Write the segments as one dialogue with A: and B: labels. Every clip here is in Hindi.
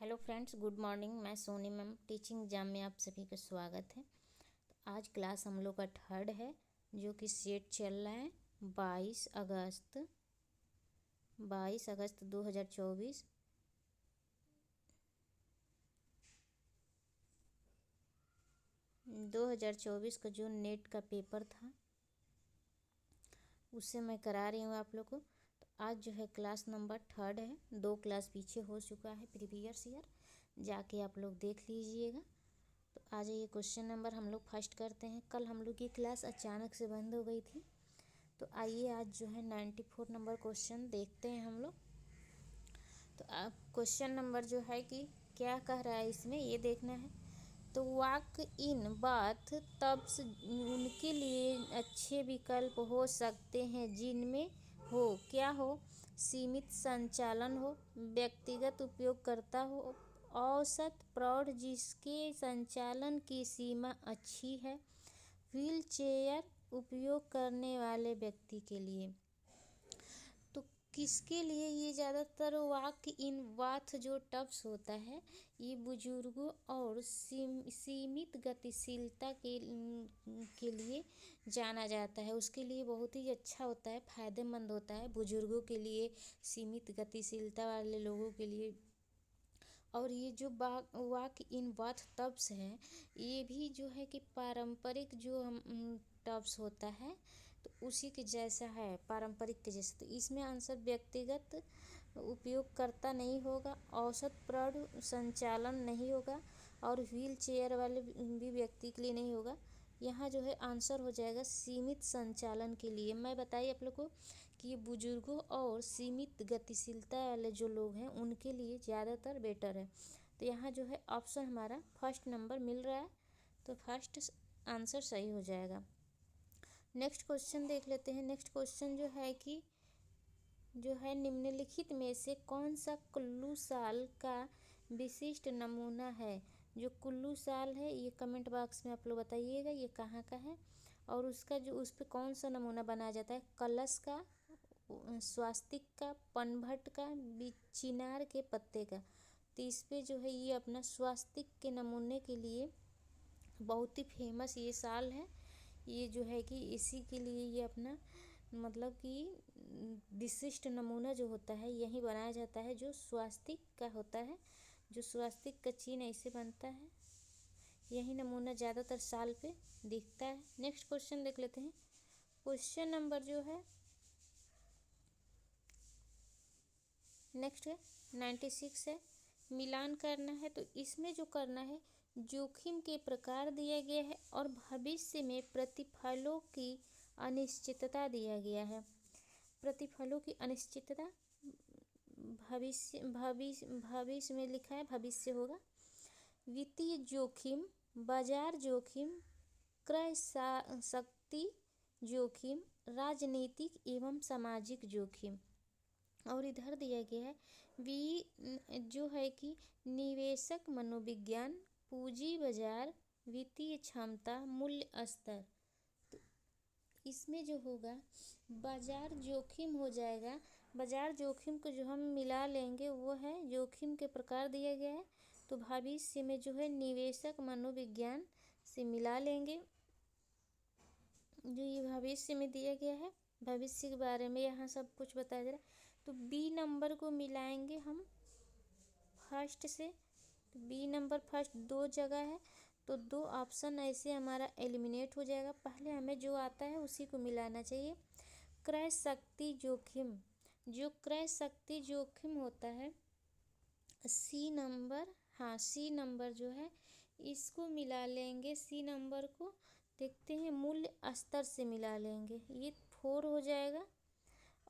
A: Hello friends, good morning. मैं सोनी मैम, टीचिंग एग्जाम में आप सभी का स्वागत है। तो आज क्लास हम लोग का थर्ड है, जो कि सेट चल रहा है 22 अगस्त 2024। का जो नेट का पेपर था उससे मैं करा रही हूँ आप लोग को। तो आज जो है क्लास नंबर थर्ड है, 2 क्लास पीछे हो चुका है प्रीवियस ईयर, जाके आप लोग देख लीजिएगा। तो आ जाइए, क्वेश्चन नंबर हम लोग फर्स्ट करते हैं। कल हम लोग की क्लास अचानक से बंद हो गई थी, तो आइए आज जो है 94 नंबर क्वेश्चन देखते हैं हम लोग। तो अब क्वेश्चन नंबर जो है कि क्या कह रहा है इसमें, ये देखना है। तो वॉक इन बाथ टब्स उनके लिए अच्छे विकल्प हो सकते हैं जिनमें क्या हो, सीमित संचालन हो, व्यक्तिगत उपयोगकर्ता हो, औसत प्रौढ़ जिसके संचालन की सीमा अच्छी है, व्हील चेयर उपयोग करने वाले व्यक्ति के लिए। तो किसके लिए ये ज़्यादातर वॉक इन बाथ जो टब्स होता है, ये बुजुर्गों और सीमित गतिशीलता के लिए जाना जाता है। उसके लिए बहुत ही अच्छा होता है, फ़ायदेमंद होता है बुजुर्गों के लिए, सीमित गतिशीलता वाले लोगों के लिए। और ये जो वॉक इन बाथ टब्स हैं, ये भी जो है कि पारंपरिक जो हम टब्स होता है तो उसी के जैसा है, पारंपरिक के जैसा। तो इसमें आंसर व्यक्तिगत उपयोगकर्ता नहीं होगा, औसत प्रौढ़ संचालन नहीं होगा, और व्हील चेयर वाले भी व्यक्ति के लिए नहीं होगा। यहाँ जो है आंसर हो जाएगा सीमित संचालन के लिए। मैं बताइए आप लोग को कि ये बुजुर्गों और सीमित गतिशीलता वाले जो लोग हैं उनके लिए ज़्यादातर बेटर है। तो यहाँ जो है ऑप्शन हमारा फर्स्ट नंबर मिल रहा है, तो फर्स्ट आंसर सही हो जाएगा। नेक्स्ट क्वेश्चन देख लेते हैं। नेक्स्ट क्वेश्चन जो है कि जो है निम्नलिखित में से कौन सा कुल्लू साल का विशिष्ट नमूना है। जो कुल्लू साल है, ये कमेंट बॉक्स में आप लोग बताइएगा ये कहाँ का है, और उसका जो उस पर कौन सा नमूना बनाया जाता है, कलश का, स्वास्तिक का, पनभट्ट का, चिनार के पत्ते का। तो इस पे जो है ये अपना स्वास्तिक के नमूने के लिए बहुत ही फेमस ये साल है। ये जो है कि इसी के लिए ये अपना मतलब कि विशिष्ट नमूना जो होता है यही बनाया जाता है, जो स्वास्तिक का होता है, जो स्वास्तिक का चिन्ह ऐसे बनता है, यही नमूना ज़्यादातर साल पे दिखता है। नेक्स्ट क्वेश्चन देख लेते हैं। क्वेश्चन नंबर जो है नेक्स्ट है 96 है, मिलान करना है। तो इसमें जो करना है, जोखिम के प्रकार दिया गया है और भविष्य में प्रतिफलों की अनिश्चितता दिया गया है। प्रतिफलों की अनिश्चितता भविष्य में लिखा है, भविष्य होगा। वित्तीय जोखिम, बाजार जोखिम, क्रय शक्ति जोखिम, राजनीतिक एवं सामाजिक जोखिम। और इधर दिया गया है जो है कि निवेशक मनोविज्ञान, पूंजी बाजार, वित्तीय क्षमता, मूल्य स्तर। तो इसमें जो होगा बाजार जोखिम हो जाएगा। बाजार जोखिम को जो हम मिला लेंगे वो है जोखिम के प्रकार दिया गया है, तो भविष्य में जो है निवेशक मनोविज्ञान से मिला लेंगे। जो ये भविष्य में दिया गया है, भविष्य के बारे में यहाँ सब कुछ बताया जा रहा है। तो बी नंबर को मिलाएंगे हम फर्स्ट से। तो बी नंबर फर्स्ट 2 जगह है, तो 2 ऑप्शन ऐसे हमारा एलिमिनेट हो जाएगा। पहले हमें जो आता है उसी को मिलाना चाहिए। क्रय शक्ति जोखिम, जो क्रय शक्ति जोखिम होता है, सी नंबर, हाँ सी नंबर जो है इसको मिला लेंगे। सी नंबर को देखते हैं, मूल्य स्तर से मिला लेंगे, ये 4 हो जाएगा।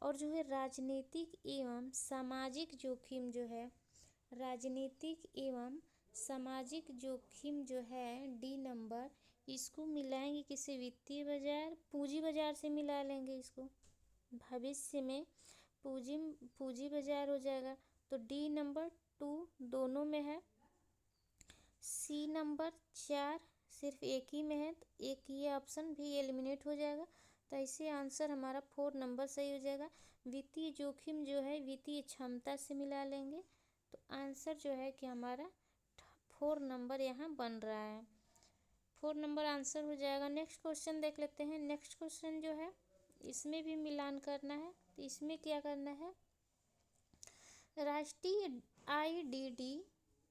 A: और जो है राजनीतिक एवं सामाजिक जोखिम जो है, राजनीतिक एवं सामाजिक जोखिम जो है डी नंबर, इसको मिलाएंगे किसे, वित्तीय बाजार, पूंजी बाजार से मिला लेंगे इसको। भविष्य में पूंजी बाजार हो जाएगा। तो डी नंबर 2 दोनों में है। सी नंबर 4 सिर्फ एक ही में है, तो एक ये ऑप्शन भी एलिमिनेट हो जाएगा। तो ऐसे आंसर हमारा 4 नंबर सही हो जाएगा। वित्तीय जोखिम जो है वित्तीय क्षमता से मिला लेंगे, तो आंसर जो है कि हमारा 4 नंबर यहाँ बन रहा है। 4 नंबर आंसर हो जाएगा। नेक्स्ट क्वेश्चन देख लेते हैं। नेक्स्ट क्वेश्चन जो है इसमें भी मिलान करना है। तो इसमें क्या करना है, राष्ट्रीय IDD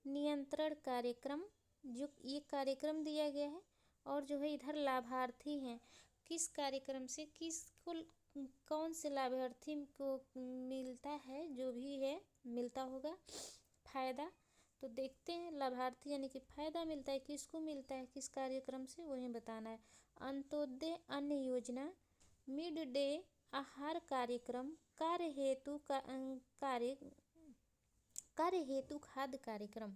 A: नियंत्रण कार्यक्रम, जो ये कार्यक्रम दिया गया है और जो है इधर लाभार्थी हैं, किस कार्यक्रम से किसको कौन से लाभार्थी को मिलता है, जो भी है मिलता होगा फ़ायदा। तो देखते हैं लाभार्थी यानी कि फ़ायदा मिलता है किसको मिलता है, किस कार्यक्रम से, वही बताना है। अंत्योदय अन्न योजना, मिड डे आहार कार्यक्रम, कार्य हेतु खाद्य कार्यक्रम।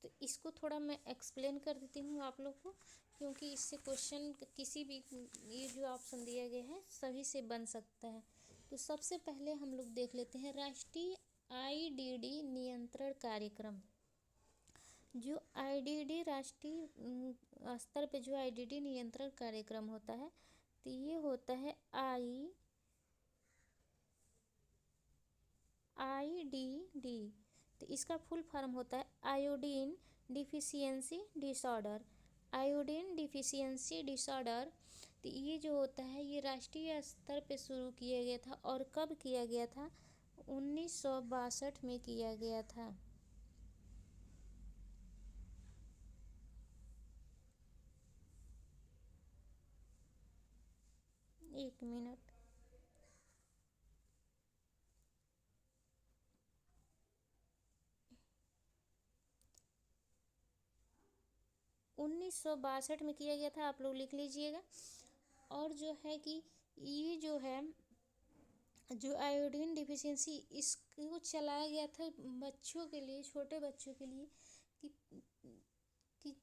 A: तो इसको थोड़ा मैं एक्सप्लेन कर देती हूँ आप लोग को, क्योंकि इससे क्वेश्चन किसी भी ये जो ऑप्शन दिया गया है सभी से बन सकता है। तो सबसे पहले हम लोग देख लेते हैं राष्ट्रीय IDD नियंत्रण कार्यक्रम। जो IDD राष्ट्रीय स्तर पे जो IDD नियंत्रण कार्यक्रम होता है, तो ये होता है IDD। तो इसका फुल फॉर्म होता है iodine deficiency disorder. Iodine deficiency disorder. तो ये जो होता है ये राष्ट्रीय स्तर पे शुरू किया गया था। और कब किया गया था, 1962 में किया गया था। एक मिनट। 1962 में किया गया था, आप लोग लिख लीजिएगा। और जो है कि ये जो है जो आयोडीन डिफिशियंसी, इसको चलाया गया था बच्चों के लिए, छोटे बच्चों के लिए, कि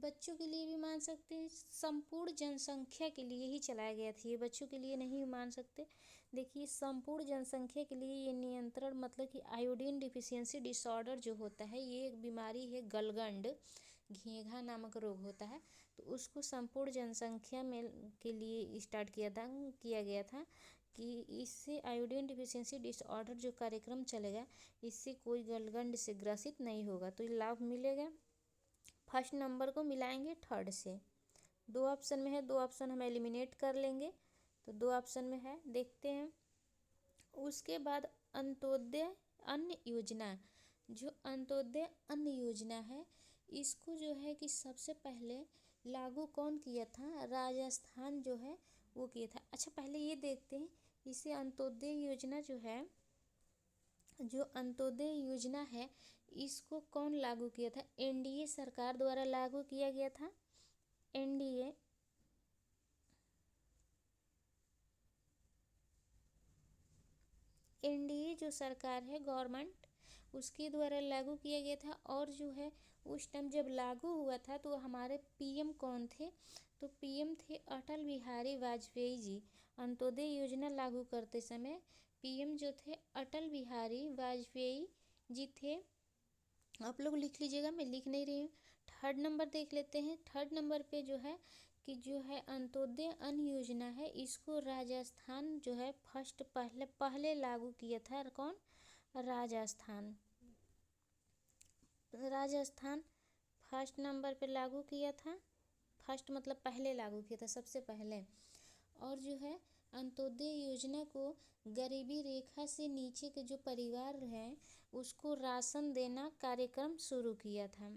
A: बच्चों के लिए भी मान सकते हैं, संपूर्ण जनसंख्या के लिए ही चलाया गया था। ये बच्चों के लिए नहीं मान सकते। देखिए संपूर्ण जनसंख्या के लिए ये नियंत्रण, मतलब कि आयोडीन डिफिशियंसी डिसऑर्डर जो होता है ये एक बीमारी है, गलगंड घेंघा नामक रोग होता है। तो उसको संपूर्ण जनसंख्या में के लिए स्टार्ट किया गया था कि इससे आयोडीन डिफिशियंसी डिसऑर्डर जो कार्यक्रम चलेगा इससे कोई गलगंड से ग्रसित नहीं होगा। तो ये लाभ मिलेगा। फर्स्ट नंबर को मिलाएंगे थर्ड से। 2 ऑप्शन में है, 2 ऑप्शन हम एलिमिनेट कर लेंगे। तो 2 ऑप्शन में है, देखते हैं। उसके बाद अंत्योदय अन्न योजना। जो अंत्योदय अन्न योजना है इसको जो है कि सबसे पहले लागू कौन किया था, राजस्थान जो है वो किया था। अच्छा पहले ये देखते हैं इसे अंत्योदय योजना जो है, जो अंत्योदय योजना है इसको कौन लागू किया था, NDA सरकार द्वारा लागू किया गया था। NDA जो सरकार है गवर्नमेंट, उसके द्वारा लागू किया गया था। और जो है उस टाइम जब लागू हुआ था तो हमारे PM कौन थे, तो PM थे अटल बिहारी वाजपेयी जी। अंत्योदय योजना लागू करते समय PM जो थे अटल बिहारी वाजपेयी जी थे। आप लोग लिख लीजिएगा, मैं लिख नहीं रही हूँ। थर्ड नंबर देख लेते हैं। थर्ड नंबर पे जो है कि जो है अंत्योदय अन्न योजना है इसको राजस्थान जो है फर्स्ट पहले लागू किया था। कौन, राजस्थान फर्स्ट नंबर पे लागू किया था। फर्स्ट मतलब पहले लागू किया था, सबसे पहले। और जो है अंत्योदय योजना को गरीबी रेखा से नीचे के जो परिवार हैं उसको राशन देना कार्यक्रम शुरू किया था।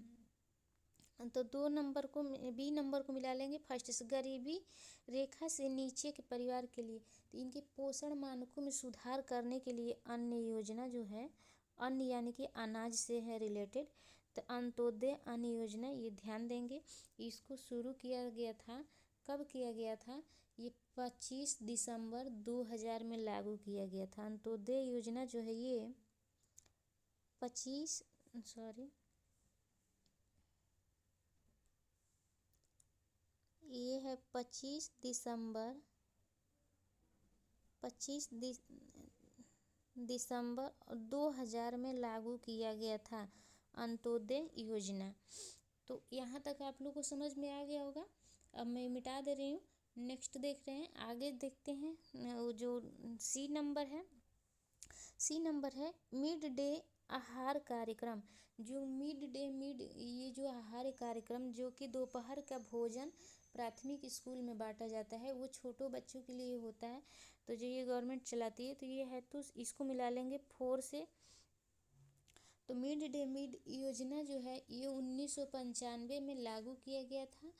A: तो 2 नंबर को, B नंबर को मिला लेंगे फर्स्ट से। गरीबी रेखा से नीचे के परिवार के लिए, तो इनके पोषण मानकों में सुधार करने के लिए अन्न योजना जो है, अन्न यानी कि अनाज से है रिलेटेड। तो अंत्योदय अन्न योजना ये ध्यान देंगे, इसको शुरू किया गया था। कब किया गया था, ये 25 दिसंबर 2000 में लागू किया गया था। अंत्योदय योजना जो है ये 25 दिसंबर 2000 में लागू किया गया था अंत्योदय योजना। तो यहाँ तक आप लोग को समझ में आ गया होगा। अब मैं मिटा दे रही हूँ। नेक्स्ट देख रहे हैं, आगे देखते हैं। वो जो C नंबर है मिड डे आहार कार्यक्रम, जो ये जो आहार कार्यक्रम जो कि दोपहर का भोजन प्राथमिक स्कूल में बांटा जाता है, वो छोटो बच्चों के लिए होता है। तो जो ये गवर्नमेंट चलाती है, तो ये है, तो इसको मिला लेंगे 4 से। तो मिड डे मील योजना जो है ये 1995 में लागू किया गया था,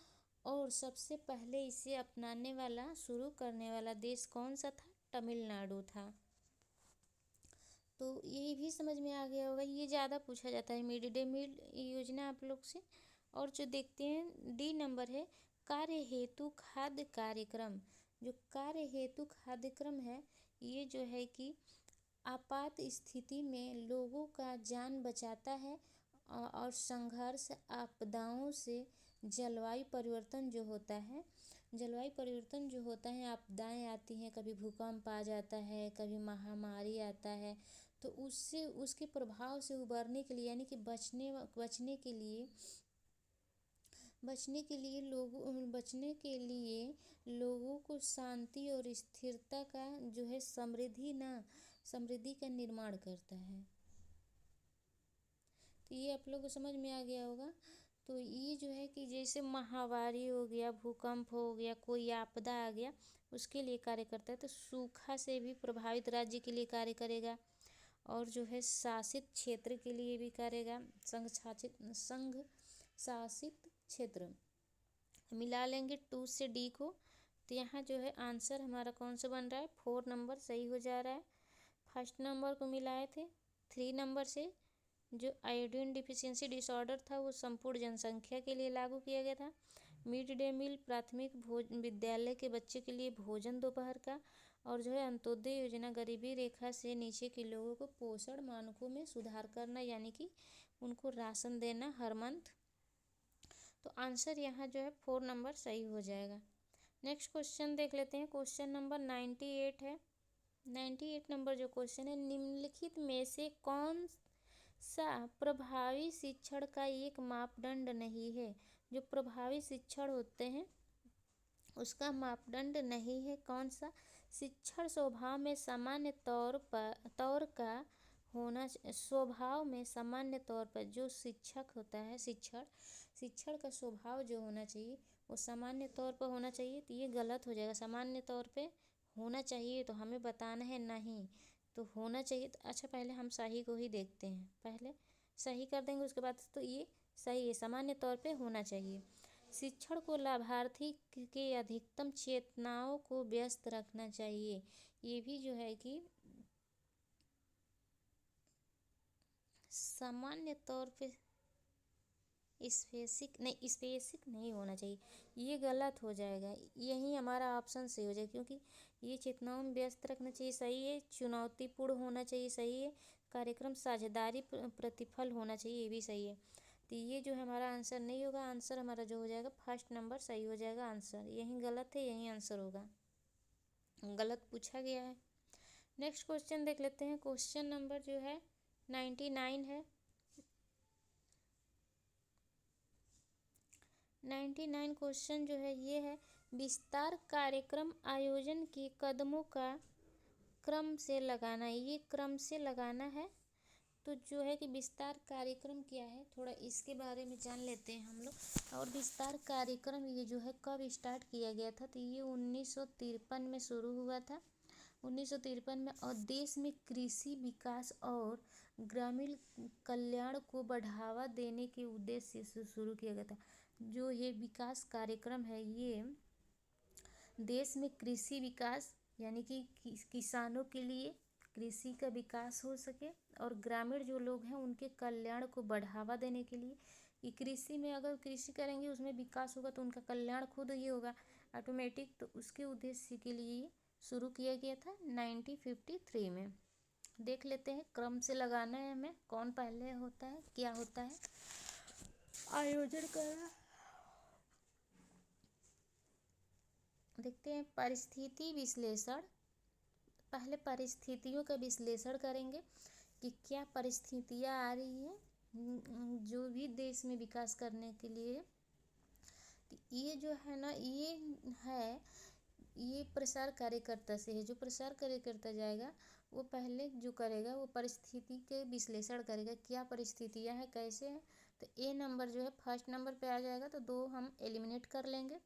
A: और सबसे पहले इसे अपनाने वाला, शुरू करने वाला देश कौन सा था? तमिलनाडु था। तो ये भी समझ में आ गया होगा, ये ज़्यादा पूछा जाता है मिड डे मील योजना आप लोग से। और जो देखते हैं डी नंबर है, कार्य हेतु खाद्य कार्यक्रम। जो कार्य हेतु खाद्यक्रम है, ये जो है कि आपात स्थिति में लोगों का जान बचाता है, और संघर्ष, आपदाओं से जलवायु परिवर्तन जो होता है, आपदाएं आती हैं, कभी भूकंप आ जाता है, कभी महामारी आता है, तो उससे, उसके प्रभाव से उबरने के लिए, यानी कि बचने के लिए लोगों को शांति और स्थिरता का जो है समृद्धि का निर्माण करता है। तो ये आप लोगों को समझ में आ गया होगा। तो ये जो है कि जैसे महामारी हो गया, भूकंप हो गया, कोई आपदा आ गया, उसके लिए कार्य करता है। तो सूखा से भी प्रभावित राज्य के लिए कार्य करेगा, और जो है शासित क्षेत्र के लिए भी करेगा, संघ शासित क्षेत्र। मिला लेंगे 2 से डी को। तो यहाँ जो है आंसर हमारा कौन सा बन रहा है? 4 नंबर सही हो जा रहा है। फर्स्ट नंबर को मिलाए थे 3 नंबर से। जो आयोडीन डिफिशियंसी डिसऑर्डर था, वो संपूर्ण जनसंख्या के लिए लागू किया गया था। मिड डे मील प्राथमिक विद्यालय के बच्चे के लिए भोजन दोपहर का। और जो है अंत्योदय योजना गरीबी रेखा से नीचे के लोगों को पोषण मानकों में सुधार करना, यानी कि उनको राशन देना हर मंथ। तो आंसर यहाँ जो है 4 नंबर सही हो जाएगा। नेक्स्ट क्वेश्चन देख लेते हैं। क्वेश्चन नंबर 98 है। 98 नंबर जो क्वेश्चन है, निम्नलिखित में से कौन सा प्रभावी शिक्षण का एक मापदंड नहीं है? जो प्रभावी शिक्षण होते हैं उसका मापदंड नहीं है, कौन सा? शिक्षण स्वभाव में सामान्य तौर का होना, स्वभाव में सामान्य तौर पर जो शिक्षक होता है, शिक्षण का स्वभाव जो होना चाहिए वो सामान्य तौर पर होना चाहिए। तो ये गलत हो जाएगा। सामान्य तौर पे होना चाहिए, तो हमें बताना है नहीं, तो होना चाहिए। तो अच्छा, पहले हम सही को ही देखते हैं, पहले सही कर देंगे, उसके बाद तो ये सही है, सामान्य तौर पे होना चाहिए। शिक्षण को लाभार्थी के अधिकतम चेतनाओं को व्यस्त रखना चाहिए। ये भी जो है कि सामान्य तौर पे स्पेसिफिक नहीं होना चाहिए, ये गलत हो जाएगा। यही हमारा ऑप्शन सही हो जाएगा, क्योंकि ये चेतनाओं में व्यस्त रखना चाहिए, सही है। चुनौतीपूर्ण होना चाहिए, सही है। कार्यक्रम साझेदारी प्रतिफल होना चाहिए, ये भी सही है। तो ये जो है हमारा आंसर नहीं होगा। आंसर हमारा जो हो जाएगा फर्स्ट नंबर सही हो जाएगा। आंसर यही गलत है, यही आंसर होगा, गलत पूछा गया है। नेक्स्ट क्वेश्चन देख लेते हैं। क्वेश्चन नंबर जो है 99 है। 99 क्वेश्चन जो है ये है, विस्तार कार्यक्रम आयोजन के कदमों का क्रम से लगाना। ये क्रम से लगाना है। तो जो है कि विस्तार कार्यक्रम क्या है, थोड़ा इसके बारे में जान लेते हैं हम लोग। और विस्तार कार्यक्रम ये जो है कब स्टार्ट किया गया था? तो ये 1953 में शुरू हुआ था, 1953 में। और देश में कृषि विकास और ग्रामीण कल्याण को बढ़ावा देने के उद्देश्य से शुरू किया गया था। जो ये विकास कार्यक्रम है, ये देश में कृषि विकास, यानी कि किसानों के लिए कृषि का विकास हो सके, और ग्रामीण जो लोग हैं उनके कल्याण को बढ़ावा देने के लिए। कि कृषि में अगर कृषि करेंगे उसमें विकास होगा, तो उनका कल्याण खुद ही होगा ऑटोमेटिक। तो उसके उद्देश्य के लिए शुरू किया गया था 1953 में। देख लेते हैं, क्रम से लगाना है हमें, कौन पहले होता है, क्या होता है आयोजन करना। देखते हैं परिस्थिति विश्लेषण। पहले परिस्थितियों का विश्लेषण करेंगे कि क्या परिस्थितियाँ आ रही हैं जो भी देश में विकास करने के लिए। तो ये जो है ना, ये है ये प्रसार कार्यकर्ता से है। जो प्रसार कार्यकर्ता जाएगा वो पहले जो करेगा वो परिस्थिति के विश्लेषण करेगा, क्या परिस्थितियाँ हैं, कैसे हैं। तो ए नंबर जो है फर्स्ट नंबर पे आ जाएगा, तो 2 हम एलिमिनेट कर लेंगे।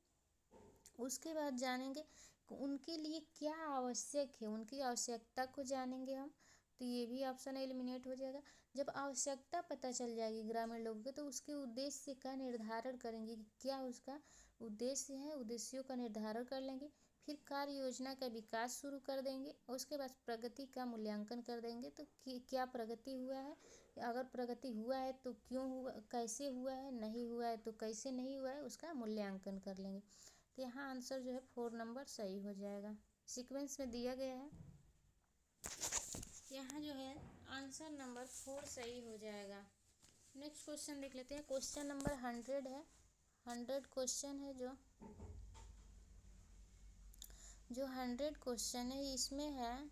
A: उसके बाद जानेंगे कि उनके लिए क्या आवश्यक है, उनकी आवश्यकता को जानेंगे हम, तो ये भी ऑप्शन एलिमिनेट हो जाएगा। जब आवश्यकता पता चल जाएगी ग्रामीण लोगों को, तो उसके उद्देश्य का निर्धारण करेंगे कि क्या उसका उद्देश्य है, उद्देश्यों का निर्धारण कर लेंगे। फिर कार्य योजना का विकास शुरू कर देंगे। उसके बाद प्रगति का मूल्यांकन कर देंगे, तो क्या प्रगति हुआ है, अगर प्रगति हुआ है तो क्यों हुआ, कैसे हुआ है, नहीं हुआ है तो कैसे नहीं हुआ है, उसका मूल्यांकन कर लेंगे। तो यहाँ आंसर जो है 4 नंबर सही हो जाएगा, सीक्वेंस में दिया गया है। यहाँ जो है आंसर नंबर 4 सही हो जाएगा। नेक्स्ट क्वेश्चन देख लेते हैं। क्वेश्चन नंबर 100 है, 100 क्वेश्चन है। जो 100 क्वेश्चन है इसमें है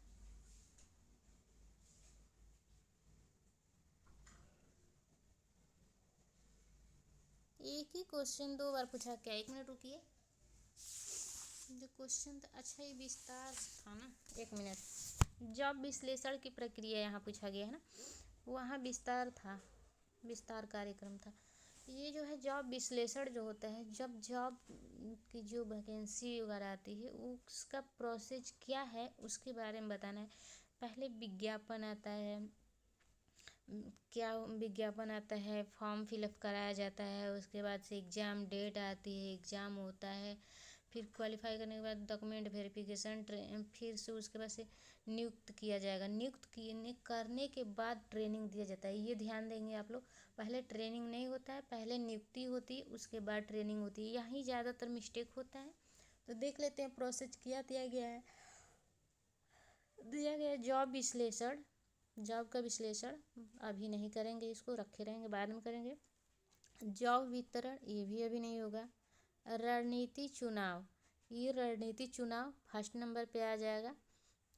A: एक ही क्वेश्चन 2 बार पूछा क्या। 1 मिनट रुकिए, जो क्वेश्चन था अच्छा ये विस्तार था ना, 1 मिनट। जॉब विश्लेषण की प्रक्रिया यहाँ पूछा गया है ना, वहाँ विस्तार था, विस्तार कार्यक्रम था। ये जो है जॉब विश्लेषण जो होता है, जब जॉब की जो वैकेंसी वगैरह आती है उसका प्रोसेस क्या है उसके बारे में बताना है। पहले विज्ञापन आता है, क्या विज्ञापन आता है, फॉर्म फिलअप कराया जाता है, उसके बाद से एग्ज़ाम डेट आती है, एग्ज़ाम होता है, फिर क्वालिफाई करने के बाद डॉक्यूमेंट वेरिफिकेशन, फिर से उसके बाद से नियुक्त किया जाएगा। नियुक्त करने के बाद ट्रेनिंग दिया जाता है। ये ध्यान देंगे आप लोग, पहले ट्रेनिंग नहीं होता है, पहले नियुक्ति होती है, उसके बाद ट्रेनिंग होती है। यहीं ज़्यादातर मिस्टेक होता है। तो देख लेते हैं प्रोसेस क्या दिया गया है। दिया गया है जॉब विश्लेषण, जॉब का विश्लेषण अभी नहीं करेंगे, इसको रखे रहेंगे, बाद में करेंगे। जॉब वितरण ये भी अभी नहीं होगा। रणनीति चुनाव, ये रणनीति चुनाव फर्स्ट नंबर पे आ जाएगा।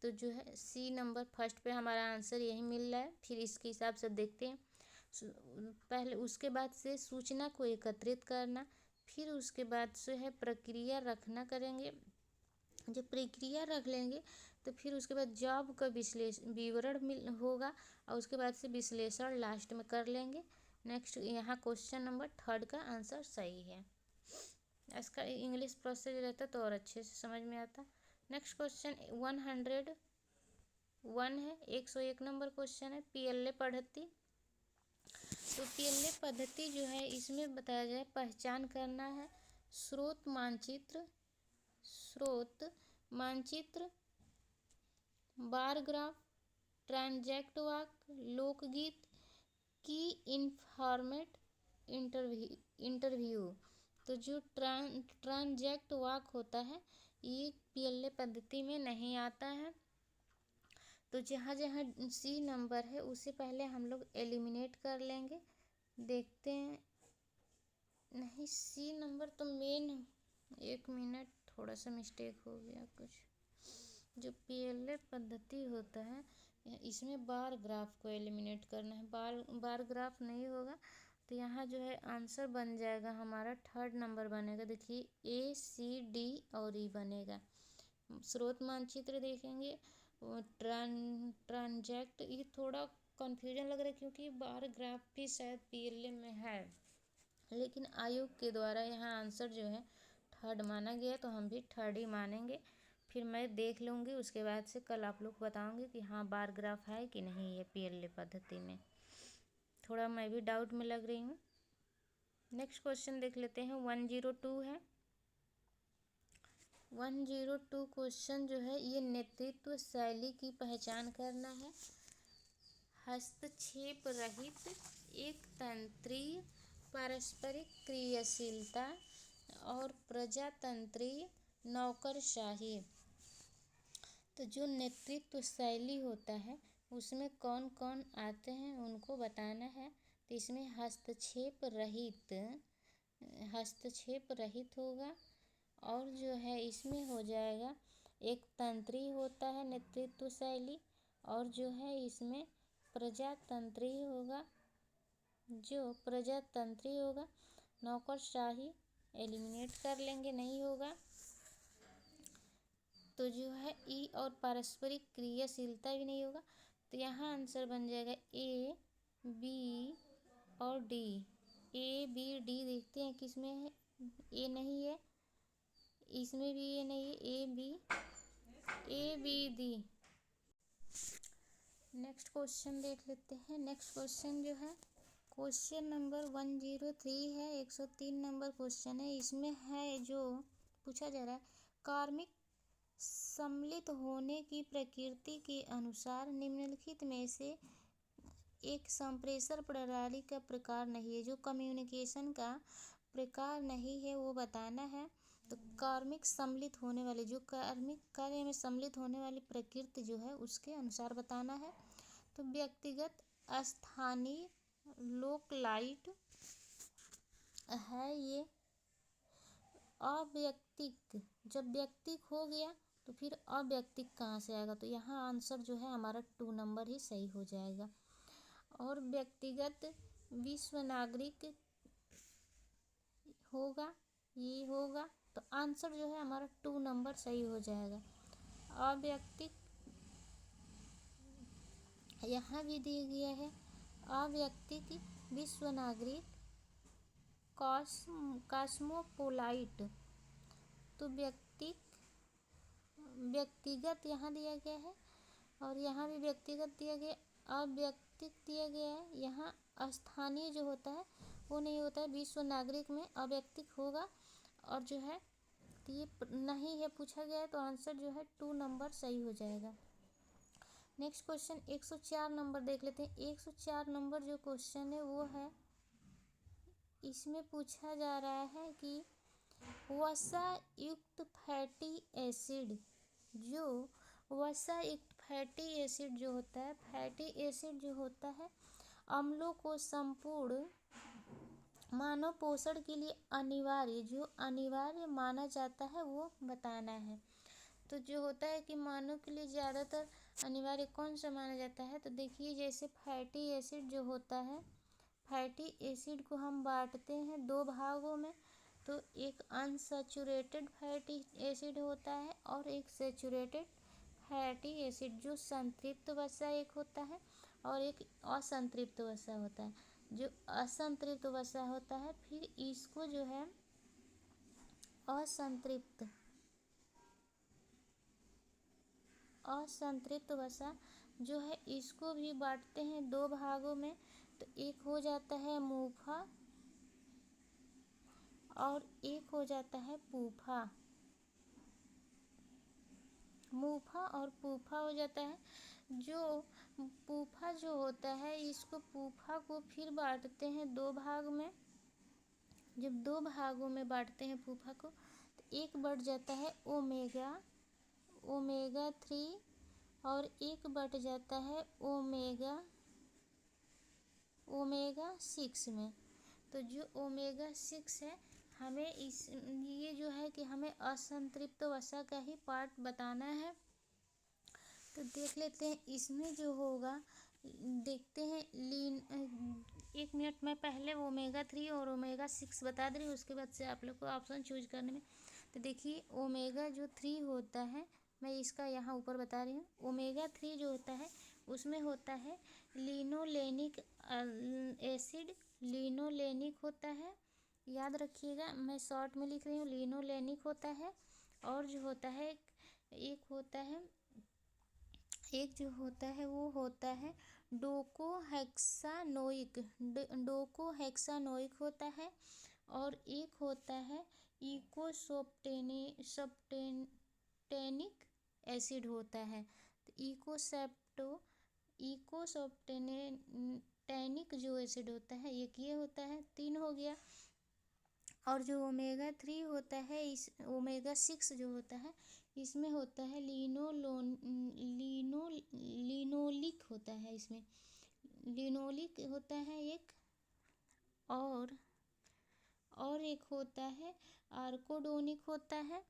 A: तो जो है सी नंबर फर्स्ट पे हमारा आंसर यही मिल रहा है। फिर इसके हिसाब से देखते हैं। पहले उसके बाद से सूचना को एकत्रित करना, फिर उसके बाद से है प्रक्रिया रखना करेंगे। जब प्रक्रिया रख लेंगे तो फिर उसके बाद जॉब का विवरण होगा, और उसके बाद से विश्लेषण लास्ट में कर लेंगे। नेक्स्ट यहाँ क्वेश्चन नंबर 3 का आंसर सही है। इसका इंग्लिश प्रोसेस रहता तो और अच्छे से समझ में आता। नेक्स्ट क्वेश्चन 101 है, 101 नंबर क्वेश्चन है। PLA पद्धति, तो PLA पद्धति जो है इसमें बताया जाए पहचान करना है स्रोत मानचित्र, बार ग्राफ, ट्रांजैक्ट वाक, लोकगीत की इन्फॉर्मेट इंटरव्यू। तो जो ट्रांजैक्ट वाक होता है ये PLA पद्धति में नहीं आता है। तो जहाँ जहाँ सी नंबर है उसे पहले हम लोग एलिमिनेट कर लेंगे। देखते हैं, नहीं सी नंबर तो मेन, 1 मिनट थोड़ा सा मिस्टेक हो गया कुछ। जो PLA पद्धति होता है इसमें बार ग्राफ को एलिमिनेट करना है, बार ग्राफ नहीं होगा। तो यहाँ जो है आंसर बन जाएगा हमारा 3rd नंबर बनेगा। देखिए ACD और E बनेगा। स्रोत मानचित्र देखेंगे, ट्रांजैक्ट, ये थोड़ा कन्फ्यूजन लग रहा है क्योंकि बार ग्राफ भी शायद PLA में है, लेकिन आयोग के द्वारा यहाँ आंसर जो है 3rd माना गया, तो हम भी 3rd ही मानेंगे। फिर मैं देख लूँगी, उसके बाद से कल आप लोग को बताऊँगी कि हाँ बार ग्राफ है कि नहीं है PLA पद्धति में। थोड़ा मैं भी डाउट में लग रही हूँ। नेक्स्ट क्वेश्चन देख लेते हैं। 102 है, 102 क्वेश्चन जो है ये नेतृत्व शैली की पहचान करना है। हस्तक्षेप रहित, एक तंत्रीय, पारस्परिक क्रियाशीलता और प्रजातंत्रीय नौकरशाही। तो जो नेतृत्व शैली होता है उसमें कौन कौन आते हैं उनको बताना है। तो इसमें हस्तक्षेप रहित होगा, और जो है इसमें हो जाएगा एक तंत्रीय होता है नेतृत्व शैली, और जो है इसमें प्रजातंत्रीय होगा। जो प्रजातंत्रीय होगा, नौकरशाही एलिमिनेट कर लेंगे, नहीं होगा। तो जो है ई और पारस्परिक क्रियाशीलता भी नहीं होगा। तो यहाँ आंसर बन जाएगा ए, बी और डी। ए, बी, डी देखते हैं किस में है। ए नहीं है, इसमें भी ए नहीं है। ए, बी, ए, बी, डी। नेक्स्ट क्वेश्चन देख लेते हैं। नेक्स्ट क्वेश्चन जो है क्वेश्चन नंबर 103 है, 103 नंबर क्वेश्चन है। इसमें है जो पूछा जा रहा है, कार्मिक सम्मिलित होने की प्रकृति के अनुसार निम्नलिखित में से एक संप्रेषण प्रणाली का प्रकार नहीं है। जो कम्युनिकेशन का प्रकार नहीं है वो बताना है। तो कार्मिक सम्मिलित होने वाले, जो कार्मिक कार्य में सम्मिलित होने वाली प्रकृति जो है उसके अनुसार बताना है। तो व्यक्तिगत, स्थानीय, लोकलाइट है ये। अव्यक्तिक, जब व्यक्तिक हो गया तो फिर अव्यक्तिक कहाँ से आएगा? तो यहाँ आंसर जो है हमारा 2 नंबर ही सही हो जाएगा। और व्यक्तिगत विश्व नागरिक होगा, ये होगा। तो आंसर जो है हमारा 2 नंबर सही हो जाएगा। अव्यक्तिक यहाँ भी दिया गया है, अव्यक्तिक विश्व नागरिक, कॉस्मोपोलाइट। तो व्यक्तिगत यहाँ दिया गया है और यहाँ भी व्यक्तिगत दिया गया, अव्यक्तिक दिया गया है। यहाँ स्थानीय जो होता है वो नहीं होता है, विश्व नागरिक में अव्यक्तिक होगा। और जो है तो ये नहीं है पूछा गया है, तो आंसर जो है 2 नंबर सही हो जाएगा। नेक्स्ट क्वेश्चन 104 नंबर देख लेते हैं। 104 नंबर जो क्वेश्चन है वो है, इसमें पूछा जा रहा है कि वसा युक्त फैटी एसिड, जो वसा युक्त फैटी एसिड जो होता है, फैटी एसिड जो होता है अम्लों को संपूर्ण मानव पोषण के लिए अनिवार्य, जो अनिवार्य माना जाता है वो बताना है। तो जो होता है कि मानव के लिए ज़्यादातर अनिवार्य कौन सा माना जाता है? तो देखिए जैसे फैटी एसिड जो होता है, फैटी एसिड को हम बांटते हैं 2 भागों में। तो एक अनसैचुरेटेड फैटी एसिड होता है और एक सैचुरेटेड फैटी एसिड, जो संतृप्त वसा एक होता है और एक असंतृप्त वसा होता है। जो असंतृप्त वसा होता है फिर इसको जो है असंतृप्त वसा जो है इसको भी बांटते हैं 2 भागों में। तो एक हो जाता है मूफा और एक हो जाता है पूफा। मूफा और पूफा हो जाता है। जो पूफा जो होता है, इसको पूफा को फिर बांटते हैं 2 भाग में। जब 2 भागों में बांटते हैं पूफा को, तो एक बढ़ जाता है ओमेगा 3 और एक बढ़ जाता है ओमेगा 6 में। तो जो ओमेगा 6 है, हमें ये जो है कि हमें असंतृप्त वसा का ही पार्ट बताना है। तो देख लेते हैं इसमें जो होगा, देखते हैं। एक मिनट में पहले ओमेगा 3 और ओमेगा 6 बता दे रही हूँ, उसके बाद से आप लोग को ऑप्शन चूज करने में। तो देखिए ओमेगा जो 3 होता है, मैं इसका यहाँ ऊपर बता रही हूँ। ओमेगा 3 जो होता है उसमें होता है लिनोलेनिक एसिड, लिनोलेनिक होता है, याद रखिएगा, मैं शॉर्ट में लिख रही हूँ, लिनोलेनिक होता है। और जो होता है एक जो होता है वो होता है डोकोहेक्सानोइक होता है। और एक होता है इकोसोप्टेनिक एसिड होता है। तो इकोसोप्टेनिक जो एसिड होता है एक ये होता है, 3 हो गया। और जो ओमेगा 3 होता है, इस ओमेगा 6 जो होता है इसमें होता है लिनोलिक होता है, इसमें लिनोलिक होता है एक। और एक होता है आर्कोडोनिक होता है,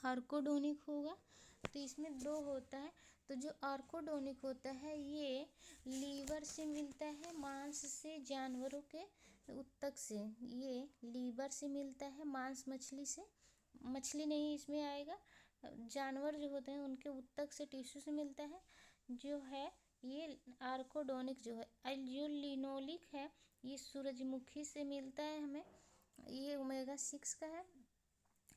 A: आर्कोडोनिक होगा। तो इसमें 2 होता है। तो जो आर्कोडोनिक होता है ये लीवर से मिलता है, मांस से, जानवरों के उत्तक से। ये लीवर से मिलता है, मांस मछली से, मछली नहीं इसमें आएगा। जानवर जो होते हैं उनके ऊतक से, टिश्यू से मिलता है। जो है ये आर्कोडोनिक जो है, जो लिनोलिक है ये सूरजमुखी से मिलता है हमें, ये ओमेगा 6 का है।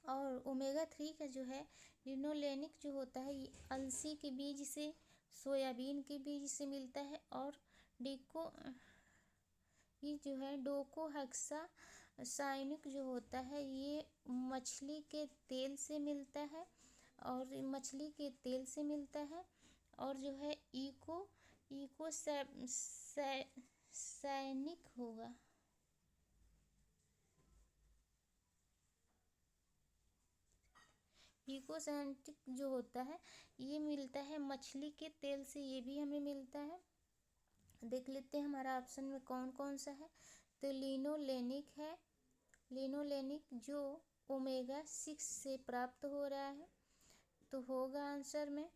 A: और ओमेगा 3 का जो है लिनोलेनिक जो होता है ये अलसी के बीज से, सोयाबीन के बीज से मिलता है। और डिको ये जो है डोकोहेक्सा साइनिक जो होता है ये मछली के तेल से मिलता है, और मछली के तेल से मिलता है। और जो है इको सैनिक होगा, इकोसैंटिक जो होता है ये मिलता है मछली के तेल से, ये भी हमें मिलता है। देख लेते हैं हमारा ऑप्शन में कौन कौन सा है। तो लिनोलेनिक है, लिनोलेनिक जो ओमेगा 6 से प्राप्त हो रहा है, तो होगा आंसर में।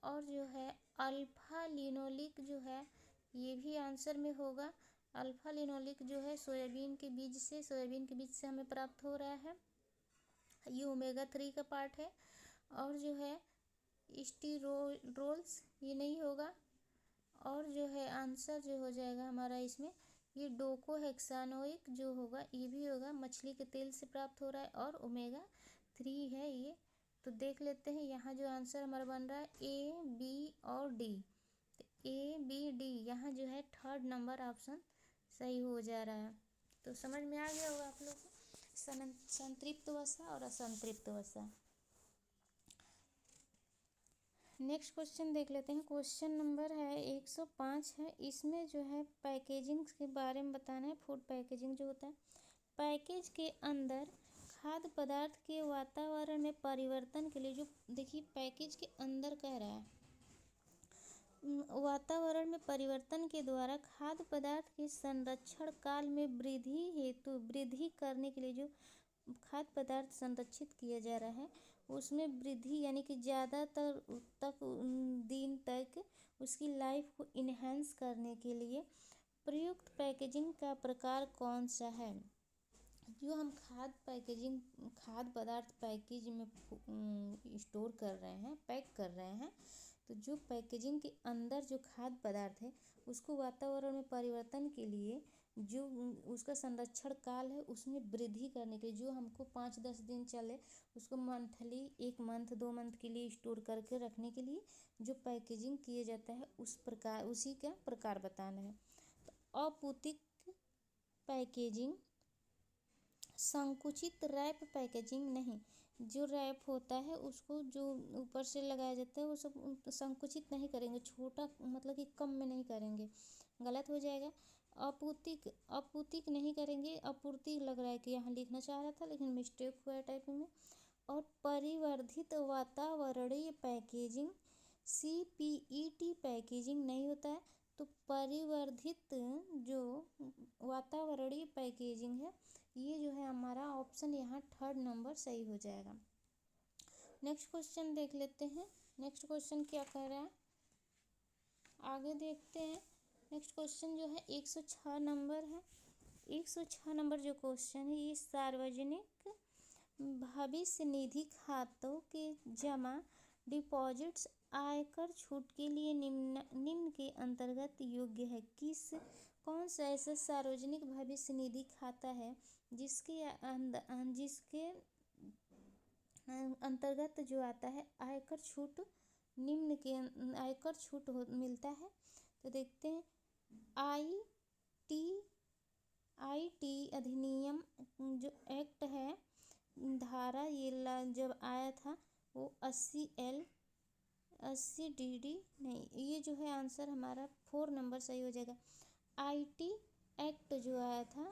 A: और जो है अल्फा लिनोलिक जो है ये भी आंसर में होगा। अल्फा लिनोलिक जो है सोयाबीन के बीज से हमें प्राप्त हो रहा है, ये ओमेगा 3 का पार्ट है। और जो है स्टीरोल्स ये नहीं होगा। और जो है आंसर जो हो जाएगा हमारा इसमें ये डोकोहेक्सानोइक जो होगा ये भी होगा, मछली के तेल से प्राप्त हो रहा है और ओमेगा 3 है ये। तो देख लेते हैं यहाँ जो आंसर हमारा बन रहा है A, B और D। तो A, B, D यहाँ जो है थर्ड नंबर ऑप्शन सही हो जा रहा है। तो समझ में आ गया होगा आप लोग को संतृप्त वसा और असंतृप्त वसा। नेक्स्ट क्वेश्चन देख लेते हैं। क्वेश्चन नंबर है 105 है। इसमें जो है पैकेजिंग के बारे में बताना है। फूड पैकेजिंग जो होता है, पैकेज के अंदर खाद्य पदार्थ के वातावरण में परिवर्तन के लिए, जो देखिए पैकेज के अंदर कह रहा है वातावरण में परिवर्तन के द्वारा खाद्य पदार्थ के संरक्षण काल में वृद्धि करने के लिए जो खाद्य पदार्थ संरक्षित किया जा रहा है उसमें वृद्धि यानी कि ज़्यादातर दिन तक उसकी लाइफ को इन्हेंस करने के लिए प्रयुक्त पैकेजिंग का प्रकार कौन सा है। जो हम खाद्य पदार्थ पैकेज में स्टोर कर रहे हैं, पैक कर रहे हैं, तो जो पैकेजिंग के अंदर जो खाद्य पदार्थ है उसको वातावरण में परिवर्तन के लिए जो उसका संरक्षण काल है उसमें वृद्धि करने के लिए, जो हमको 5-10 दिन चले उसको मंथली 1 मंथ 2 मंथ के लिए स्टोर करके रखने के लिए जो पैकेजिंग किया जाता है उसी का प्रकार बताना है। तो अपूतिक पैकेजिंग, संकुचित रैप पैकेजिंग नहीं, जो रैप होता है उसको जो ऊपर से लगाया जाता है वो सब संकुचित नहीं करेंगे, छोटा मतलब कि कम में नहीं करेंगे, गलत हो जाएगा। अपूतिक नहीं करेंगे, अपूर्ति लग रहा है कि यहाँ लिखना चाह रहा था लेकिन मिस्टेक हुआ है टाइपिंग में। और परिवर्धित वातावरणीय पैकेजिंग, CPET पैकेजिंग नहीं होता है। तो परिवर्धित जो वातावरणीय पैकेजिंग है ये जो है हमारा ऑप्शन यहाँ थर्ड नंबर सही हो जाएगा। नेक्स्ट क्वेश्चन देख लेते हैं। नेक्स्ट क्वेश्चन क्या कह रहा है, आगे देखते हैं। नेक्स्ट क्वेश्चन जो है 106 नंबर है। 106 नंबर जो क्वेश्चन है ये सार्वजनिक भविष्य निधि खातों के जमा डिपॉजिट्स आयकर छूट के लिए निम्न के अंतर्गत योग्य है। कौन सा ऐसा सार्वजनिक भविष्य निधि खाता है जिसके अंतर्गत जो आता है आयकर छूट, निम्न के आयकर छूट मिलता है। तो देखते हैं IT अधिनियम जो एक्ट है धारा ये जब आया था वो 80DD नहीं, ये जो है आंसर हमारा 4 नंबर सही हो जाएगा। IT एक्ट जो आया था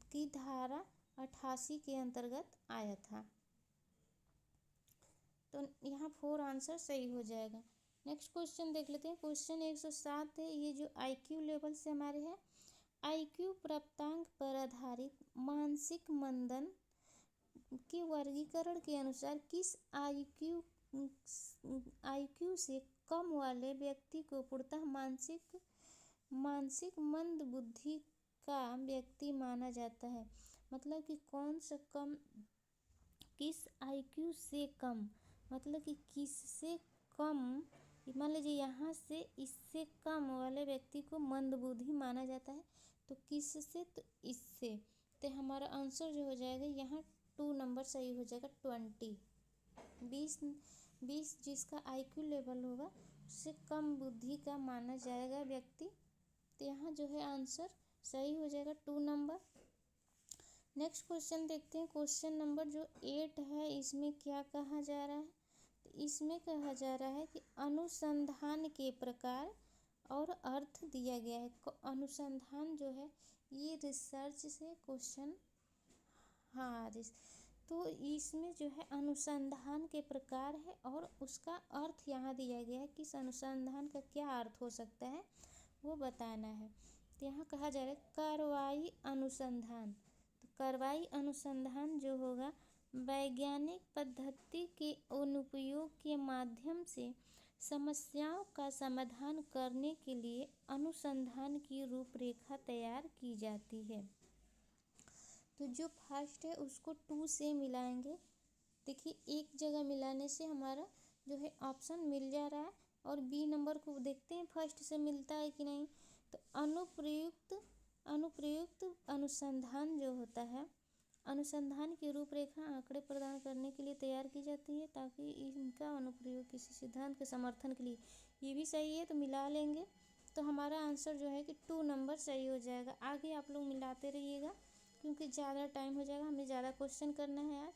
A: की धारा 88 के अंतर्गत आया था, तो यहाँ 4 आंसर सही हो जाएगा। नेक्स्ट क्वेश्चन देख लेते हैं। क्वेश्चन 107 है। ये जो IQ लेवल से हमारे है, IQ प्राप्तांक पर आधारित मानसिक मंदन के वर्गीकरण के अनुसार किस IQ से कम वाले व्यक्ति को पूर्णतः मानसिक मंद बुद्धि का व्यक्ति माना जाता है। मतलब कि कौन सा कम किस IQ से कम, मतलब कि किससे कम, मान लीजिए यहाँ से इससे कम वाले व्यक्ति को मंदबुद्धि माना जाता है। तो किससे, तो इससे। तो हमारा आंसर जो हो जाएगा यहाँ 2 नंबर सही हो जाएगा। 20 20 जिसका IQ लेवल होगा उससे कम बुद्धि का माना जाएगा व्यक्ति। तो यहाँ जो है आंसर सही हो जाएगा 2 नंबर। नेक्स्ट क्वेश्चन देखते हैं। क्वेश्चन नंबर जो 8 है, इसमें क्या कहा जा रहा है? तो इसमें कहा जा रहा है कि अनुसंधान के प्रकार और अर्थ दिया गया है। अनुसंधान जो है ये रिसर्च से क्वेश्चन, हाँ तो इसमें जो है अनुसंधान के प्रकार है और उसका अर्थ यहाँ दिया गया है। किस अनुसंधान का क्या अर्थ हो सकता है वो बताना है। तो यहाँ कहा जा रहा है कार्रवाई अनुसंधान। तो कार्रवाई अनुसंधान जो होगा वैज्ञानिक पद्धति के अनुप्रयोग के माध्यम से समस्याओं का समाधान करने के लिए अनुसंधान की रूपरेखा तैयार की जाती है। तो जो फर्स्ट है उसको 2 से मिलाएंगे। देखिए एक जगह मिलाने से हमारा जो है ऑप्शन मिल जा रहा है, और बी नंबर को देखते हैं फर्स्ट से मिलता है कि नहीं। तो अनुप्रयुक्त अनुसंधान जो होता है, अनुसंधान की रूपरेखा आंकड़े प्रदान करने के लिए तैयार की जाती है ताकि इनका अनुप्रयोग किसी सिद्धांत के समर्थन के लिए, ये भी सही है तो मिला लेंगे। तो हमारा आंसर जो है कि 2 नंबर सही हो जाएगा। आगे आप लोग मिलाते रहिएगा क्योंकि ज़्यादा टाइम हो जाएगा, हमें ज़्यादा क्वेश्चन करना है आज।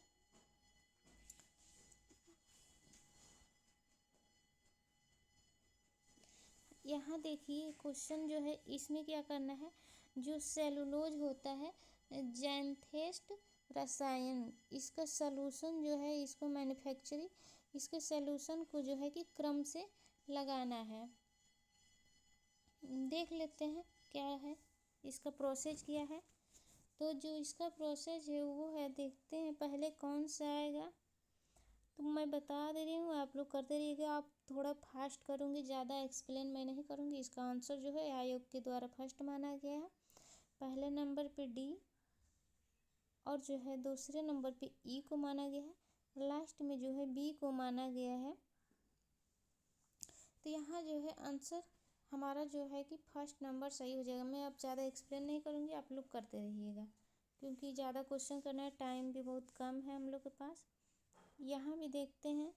A: यहाँ देखिए क्वेश्चन जो है इसमें क्या करना है, जो सेलुलोज होता है जैंथेस्ट रसायन, इसका सलूशन जो है, इसको मैन्युफैक्चरिंग, इसके सलूशन को जो है कि क्रम से लगाना है। देख लेते हैं क्या है इसका प्रोसेस क्या है। तो जो इसका प्रोसेस है वो है, देखते हैं पहले कौन सा आएगा। तो मैं बता दे रही हूँ, आप लोग करते रहिएगा। आप थोड़ा फास्ट करूँगी, ज़्यादा एक्सप्लेन मैं नहीं करूँगी। इसका आंसर जो है आयोग के द्वारा फर्स्ट माना गया है। पहले नंबर पे डी और जो है दूसरे नंबर पे ई को माना गया है, लास्ट में जो है बी को माना गया है। तो यहाँ जो है आंसर हमारा जो है कि फर्स्ट नंबर सही हो जाएगा। मैं अब ज़्यादा एक्सप्लेन नहीं करूँगी, आप लोग करते रहिएगा क्योंकि ज़्यादा क्वेश्चन करना है, टाइम भी बहुत कम है हम लोग के पास। यहाँ भी देखते हैं,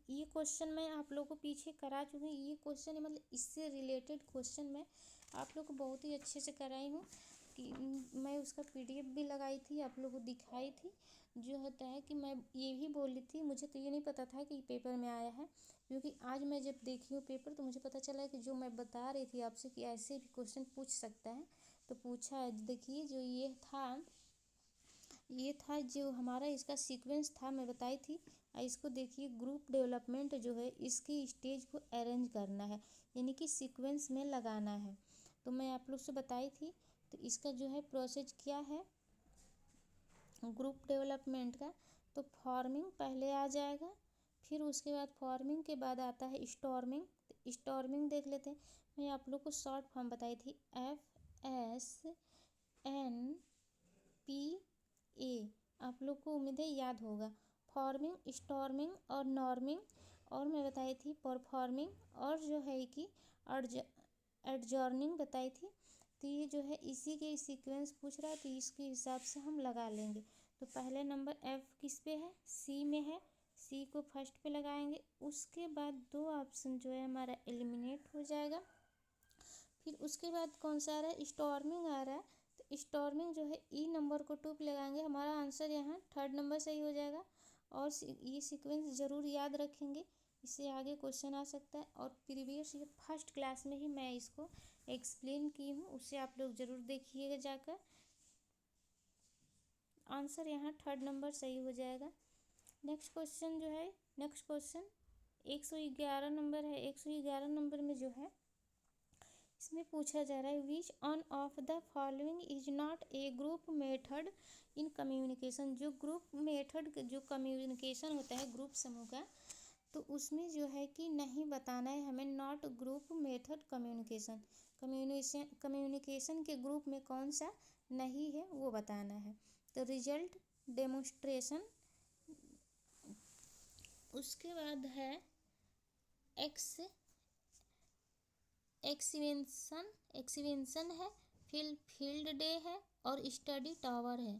A: ये क्वेश्चन मैं आप लोग को पीछे करा चुकी हूँ। ये क्वेश्चन है मतलब इससे रिलेटेड क्वेश्चन मैं आप लोग को बहुत ही अच्छे से कराई हूँ कि मैं उसका PDF भी लगाई थी, आप लोग को दिखाई थी। जो होता है कि मैं ये भी बोली थी, मुझे तो ये नहीं पता था कि पेपर में आया है, क्योंकि आज मैं जब देखी हूँ पेपर तो मुझे पता चला कि जो मैं बता रही थी आपसे कि ऐसे भी क्वेश्चन पूछ सकता है तो पूछा है। देखिए जो ये था जो हमारा इसका सीक्वेंस था, मैं बताई थी। इसको देखिए ग्रुप डेवलपमेंट जो है इसकी स्टेज को अरेंज करना है, यानी कि सीक्वेंस में लगाना है। तो मैं आप लोग से बताई थी। तो इसका जो है प्रोसेस क्या है ग्रुप डेवलपमेंट का, तो फॉर्मिंग पहले आ जाएगा, फिर उसके बाद फॉर्मिंग के बाद आता है स्टॉर्मिंग। तो स्टॉर्मिंग देख लेते हैं। मैं आप लोग को शॉर्ट फॉर्म बताई थी FSNPA, आप लोग को उम्मीद है याद होगा। फॉर्मिंग, स्टॉर्मिंग और नॉर्मिंग, और मैं बताई थी परफॉर्मिंग, और जो है कि एडजॉर्निंग बताई थी। तो ये जो है इसी के सीक्वेंस पूछ रहा है तो इसके हिसाब से हम लगा लेंगे। तो पहले नंबर F किस पे है, C में है, C को फर्स्ट पे लगाएंगे। उसके बाद 2 ऑप्शन जो है हमारा एलिमिनेट हो जाएगा। फिर उसके बाद कौन सा आ रहा है, स्टॉर्मिंग आ रहा है। तो स्टॉर्मिंग जो है E नंबर को 2 पे लगाएंगे। हमारा आंसर यहाँ 3rd नंबर सही हो जाएगा। और ये सीक्वेंस ज़रूर याद रखेंगे, इससे आगे क्वेश्चन आ सकता है। और प्रीवियस ये फर्स्ट क्लास में ही मैं इसको एक्सप्लेन की हूँ, उससे आप लोग ज़रूर देखिएगा जाकर। आंसर यहाँ 3rd नंबर सही हो जाएगा। नेक्स्ट क्वेश्चन जो है, नेक्स्ट क्वेश्चन 111 नंबर है। 111 नंबर में जो है इसमें पूछा जा रहा है which one of the following is not a group method in communication. जो ग्रुप मेथड जो कम्युनिकेशन होता है ग्रुप समूह का, तो उसमें जो है कि नहीं बताना है हमें, नॉट ग्रुप मेथड कम्युनिकेशन के ग्रुप में कौन सा नहीं है वो बताना है। तो रिजल्ट डेमोन्स्ट्रेशन। उसके बाद है एक्सवेंशन है, फील्ड डे है और स्टडी टावर है।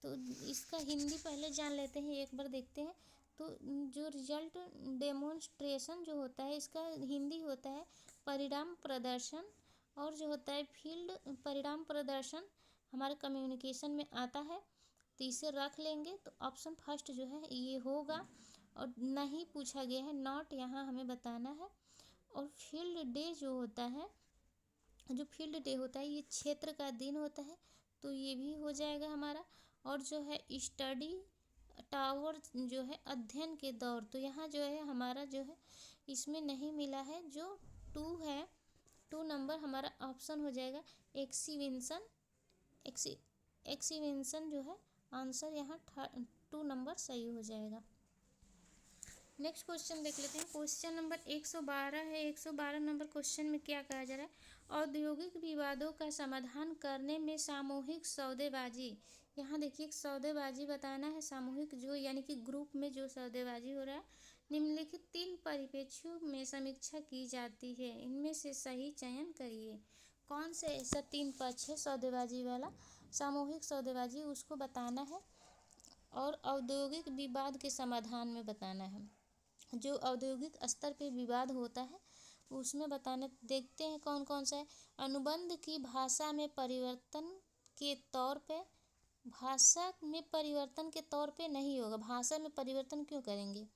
A: तो इसका हिंदी पहले जान लेते हैं, एक बार देखते हैं। तो जो रिजल्ट डेमोन्स्ट्रेशन जो होता है, इसका हिंदी होता है परिणाम प्रदर्शन, और जो होता है फील्ड परिणाम प्रदर्शन हमारे कम्युनिकेशन में आता है, तो इसे रख लेंगे। तो ऑप्शन फर्स्ट जो है ये होगा, और नहीं पूछा गया है, नॉट यहाँ हमें बताना है। और फील्ड डे जो होता है, जो फील्ड डे होता है ये क्षेत्र का दिन होता है, तो ये भी हो जाएगा हमारा। और जो है स्टडी टावर जो है अध्ययन के दौर, तो यहाँ जो है हमारा जो है इसमें नहीं मिला है, जो 2 है, 2 नंबर हमारा ऑप्शन हो जाएगा एक्सीवेंशन। एक्सीवेंशन जो है आंसर यहाँ 2 नंबर सही हो जाएगा। नेक्स्ट क्वेश्चन देख लेते हैं। क्वेश्चन नंबर 112 है। 112 नंबर क्वेश्चन में क्या कहा जा रहा है? औद्योगिक विवादों का समाधान करने में सामूहिक सौदेबाजी। यहाँ देखिए सौदेबाजी बताना है, सामूहिक जो यानी कि ग्रुप में जो सौदेबाजी हो रहा है, निम्नलिखित 3 परिप्रेक्ष्यों में समीक्षा की जाती है, इनमें से सही चयन करिए। कौन से ऐसा 3 पक्ष है सौदेबाजी वाला, सामूहिक सौदेबाजी, उसको बताना है और औद्योगिक विवाद के समाधान में बताना है। जो औद्योगिक स्तर पे विवाद होता है उसमें बताने, देखते हैं कौन कौन सा है। अनुबंध की भाषा में परिवर्तन के तौर पे, भाषा में परिवर्तन के तौर पे नहीं होगा, भाषा में परिवर्तन क्यों करेंगे।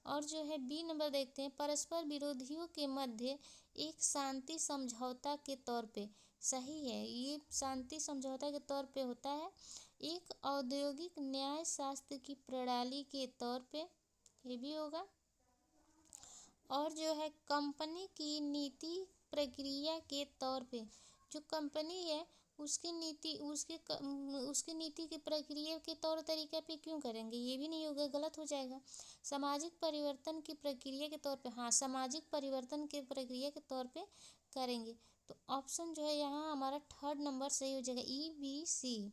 A: और जो है बी नंबर देखते हैं, परस्पर विरोधियों के मध्य एक शांति समझौता के तौर पे, सही है, ये शांति समझौता के तौर पे होता है। एक औद्योगिक न्याय शास्त्र की प्रणाली के तौर पे, ये भी होगा। और जो है कंपनी की नीति प्रक्रिया के तौर पे, जो कंपनी है उसकी नीति उसकी नीति की प्रक्रिया के तौर तरीके पे क्यों करेंगे, ये भी नहीं होगा, गलत हो जाएगा। सामाजिक परिवर्तन की प्रक्रिया के तौर पे, हाँ सामाजिक परिवर्तन के प्रक्रिया के तौर पे करेंगे। तो ऑप्शन जो है यहाँ हमारा 3rd नंबर सही हो जाएगा, EBC।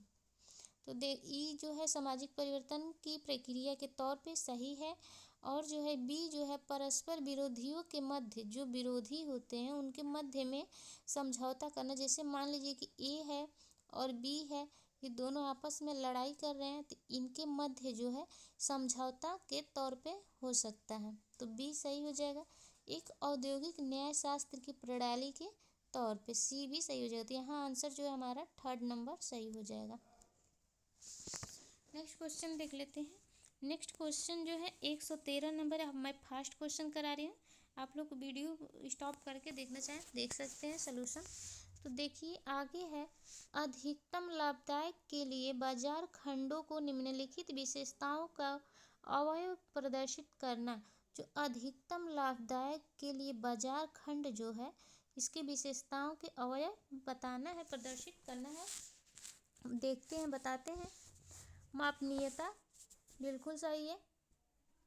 A: तो ई जो है सामाजिक परिवर्तन की प्रक्रिया के तौर पे सही है। और जो है बी जो है परस्पर विरोधियों के मध्य, जो विरोधी होते हैं उनके मध्य में समझौता करना, जैसे मान लीजिए कि ए है और बी है, ये दोनों आपस में लड़ाई कर रहे हैं, तो इनके मध्य जो है समझौता के तौर पे हो सकता है, तो बी सही हो जाएगा। एक औद्योगिक न्याय शास्त्र की प्रणाली के तौर पे, सी भी सही हो जाएगा। तो यहाँ आंसर जो है हमारा 3rd नंबर सही हो जाएगा। नेक्स्ट क्वेश्चन देख लेते हैं। नेक्स्ट क्वेश्चन जो है 113 नंबर है, मैं फास्ट क्वेश्चन करा रही हूँ, आप लोग वीडियो स्टॉप करके देखना चाहें देख सकते हैं सलूशन। तो देखिए आगे है, अधिकतम लाभदायक के लिए बाजार खंडों को निम्नलिखित विशेषताओं का अवयव प्रदर्शित करना। जो अधिकतम लाभदायक के लिए बाजार खंड जो है, इसकी विशेषताओं के अवयव बताना है, प्रदर्शित करना है। देखते हैं, बताते हैं। मापनीयता बिल्कुल सही है।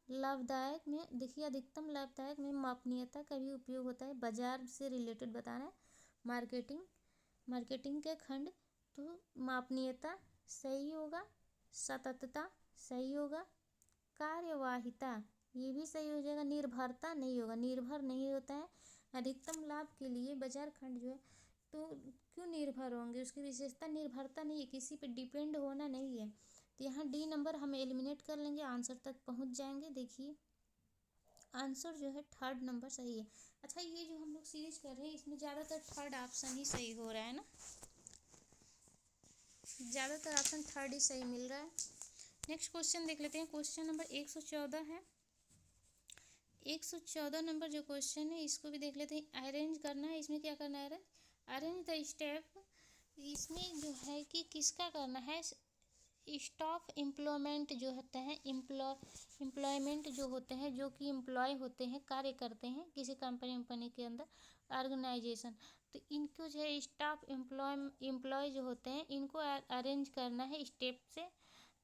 A: लाभदायक में देखिए, अधिकतम लाभदायक में मापनीयता का भी उपयोग होता है, बाजार से रिलेटेड बताना है। मार्केटिंग के खंड, तो मापनीयता सही होगा। सततता सही होगा। कार्यवाहिता ये भी सही हो जाएगा। निर्भरता नहीं होगा, निर्भर नहीं होता है। अधिकतम लाभ के लिए बाजार खंड जो है, तो क्यों निर्भर होंगे, उसकी विशेषता निर्भरता नहीं है, किसी पे डिपेंड होना नहीं है। तो यहाँ डी नंबर हम एलिमिनेट कर लेंगे, आंसर तक पहुँच जाएंगे। देखिए आंसर जो है 3rd नंबर सही है। अच्छा, ये जो हम लोग सीरीज कर रहे हैं इसमें ज़्यादातर 3rd ऑप्शन ही सही हो रहा है ना, ज़्यादातर ऑप्शन 3rd ही सही मिल रहा है। नेक्स्ट क्वेश्चन देख लेते हैं। क्वेश्चन नंबर 114 है। 114 नंबर जो क्वेश्चन है इसको भी देख लेते हैं। अरेंज करना है, इसमें क्या करना है, अरेंज द स्टेप। इसमें जो है कि किसका करना है, स्टाफ एम्प्लॉयमेंट जो होता है, एम्प्लॉयमेंट जो होते हैं, जो कि एम्प्लॉय होते हैं, कार्य करते हैं किसी कंपनी के अंदर, ऑर्गेनाइजेशन, तो इनको जो है स्टाफ एम्प्लॉय जो होते हैं इनको अरेंज करना है स्टेप से।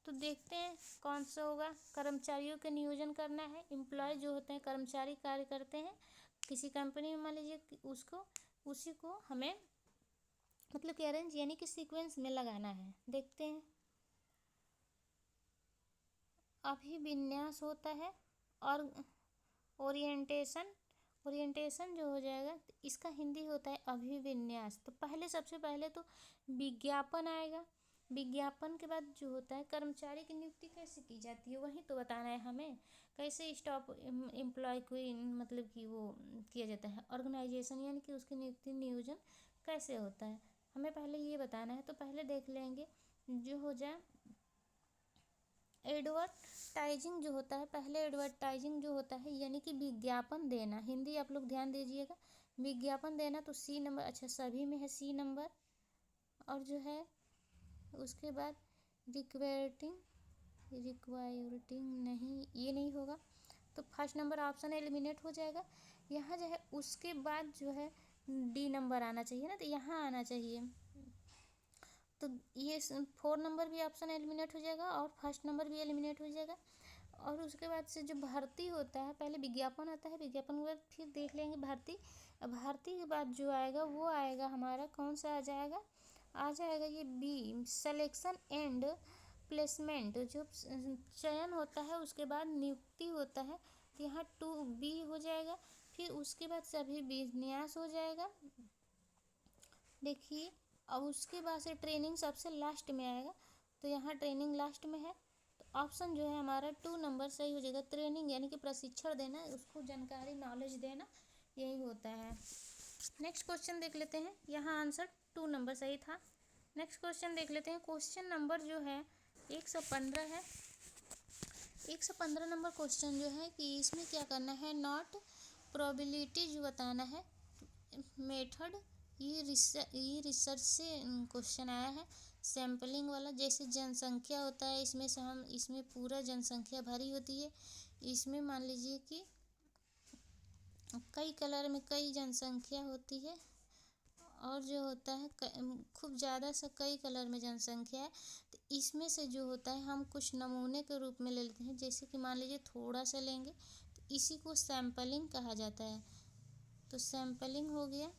A: तो देखते हैं कौन सा होगा। कर्मचारियों के नियोजन करना है। एम्प्लॉय जो होते हैं कर्मचारी कार्य करते हैं किसी कंपनी में, मान लीजिए उसको, उसी को हमें मतलब कि अरेंज यानी कि सीक्वेंस में लगाना है। देखते हैं अभिविन्यास होता है, और ओरिएंटेशन, ओरिएंटेशन जो हो जाएगा तो इसका हिंदी होता है अभिविन्यास। तो पहले सबसे पहले तो विज्ञापन आएगा। विज्ञापन के बाद जो होता है कर्मचारी की नियुक्ति कैसे की जाती है वही तो बताना है हमें। कैसे स्टॉप एम्प्लॉय को मतलब कि वो किया जाता है, ऑर्गेनाइजेशन यानी कि उसकी नियुक्ति नियोजन कैसे होता है, हमें पहले ये बताना है। तो पहले देख लेंगे जो हो जाए एडवर्टाइजिंग जो होता है। पहले एडवर्टाइजिंग जो होता है यानी कि विज्ञापन देना, हिंदी आप लोग ध्यान दीजिएगा, विज्ञापन देना। तो सी नंबर, अच्छा सभी में है सी नंबर। और जो है उसके बाद रिक्वायरिंग, नहीं, ये नहीं होगा, तो फर्स्ट नंबर ऑप्शन एलिमिनेट हो जाएगा। यहाँ जो है उसके बाद जो है डी नंबर आना चाहिए ना, तो यहाँ आना चाहिए। तो ये 4 नंबर भी ऑप्शन एलिमिनेट हो जाएगा और फर्स्ट नंबर भी एलिमिनेट हो जाएगा। और उसके बाद से जो भर्ती होता है, पहले विज्ञापन आता है, विज्ञापन के बाद फिर देख लेंगे भर्ती। भर्ती के बाद जो आएगा वो आएगा हमारा, कौन सा आ जाएगा, आ जाएगा ये बी, सिलेक्शन एंड प्लेसमेंट। जो चयन होता है उसके बाद नियुक्ति होता है, तो यहाँ 2B हो जाएगा। फिर उसके बाद सभी विन्यास हो जाएगा, देखिए। अब उसके बाद से ट्रेनिंग सबसे लास्ट में आएगा, तो यहाँ ट्रेनिंग लास्ट में है, तो ऑप्शन जो है हमारा 2 नंबर सही हो जाएगा। ट्रेनिंग यानी कि प्रशिक्षण देना, उसको जानकारी नॉलेज देना, यही होता है। नेक्स्ट क्वेश्चन देख लेते हैं, यहाँ आंसर 2 नंबर सही था। नेक्स्ट क्वेश्चन देख लेते हैं, क्वेश्चन नंबर जो है 115 है। 115 नंबर क्वेश्चन जो है कि इसमें क्या करना है, नॉट प्रोबेबिलिटी जो बताना है, मेथड, ये रिसर्च से क्वेश्चन आया है, सैम्पलिंग वाला। जैसे जनसंख्या होता है, इसमें से हम, इसमें पूरा जनसंख्या भरी होती है, इसमें मान लीजिए कि कई कलर में कई जनसंख्या होती है, और जो होता है खूब ज़्यादा से कई कलर में जनसंख्या है। तो इसमें से जो होता है हम कुछ नमूने के रूप में ले लेते हैं, जैसे कि मान लीजिए थोड़ा सा लेंगे, तो इसी को सैम्पलिंग कहा जाता है। तो सैम्पलिंग हो गया।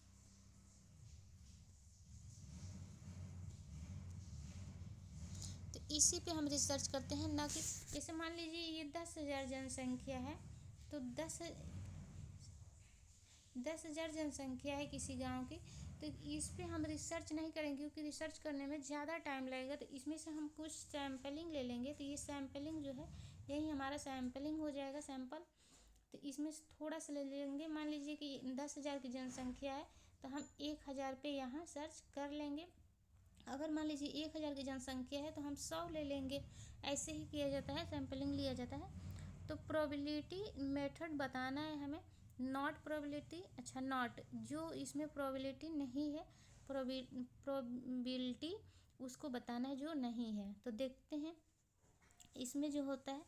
A: तो इसी पे हम रिसर्च करते हैं, ना कि जैसे मान लीजिए ये 10,000 जनसंख्या है, तो 10,000 जनसंख्या है किसी गांव की, तो इस पे हम रिसर्च नहीं करेंगे क्योंकि रिसर्च करने में ज़्यादा टाइम लगेगा। तो इसमें से हम कुछ सैम्पलिंग ले लेंगे, तो ये सैम्पलिंग जो है यही हमारा सैम्पलिंग हो जाएगा, सैंपल। तो इसमें से थोड़ा सा ले लेंगे, मान लीजिए कि 10,000 की जनसंख्या है, तो हम 1,000 पे यहाँ सर्च कर लेंगे। अगर मान लीजिए 1,000 की जनसंख्या है तो हम 100 ले लेंगे, ऐसे ही किया जाता है, सैम्पलिंग लिया जाता है। तो प्रोबेबिलिटी मेथड बताना है हमें, नॉट प्रोबेबिलिटी, अच्छा नॉट, जो इसमें प्रोबेबिलिटी नहीं है, प्रोबेबिलिटी उसको बताना है जो नहीं है। तो देखते हैं इसमें जो होता है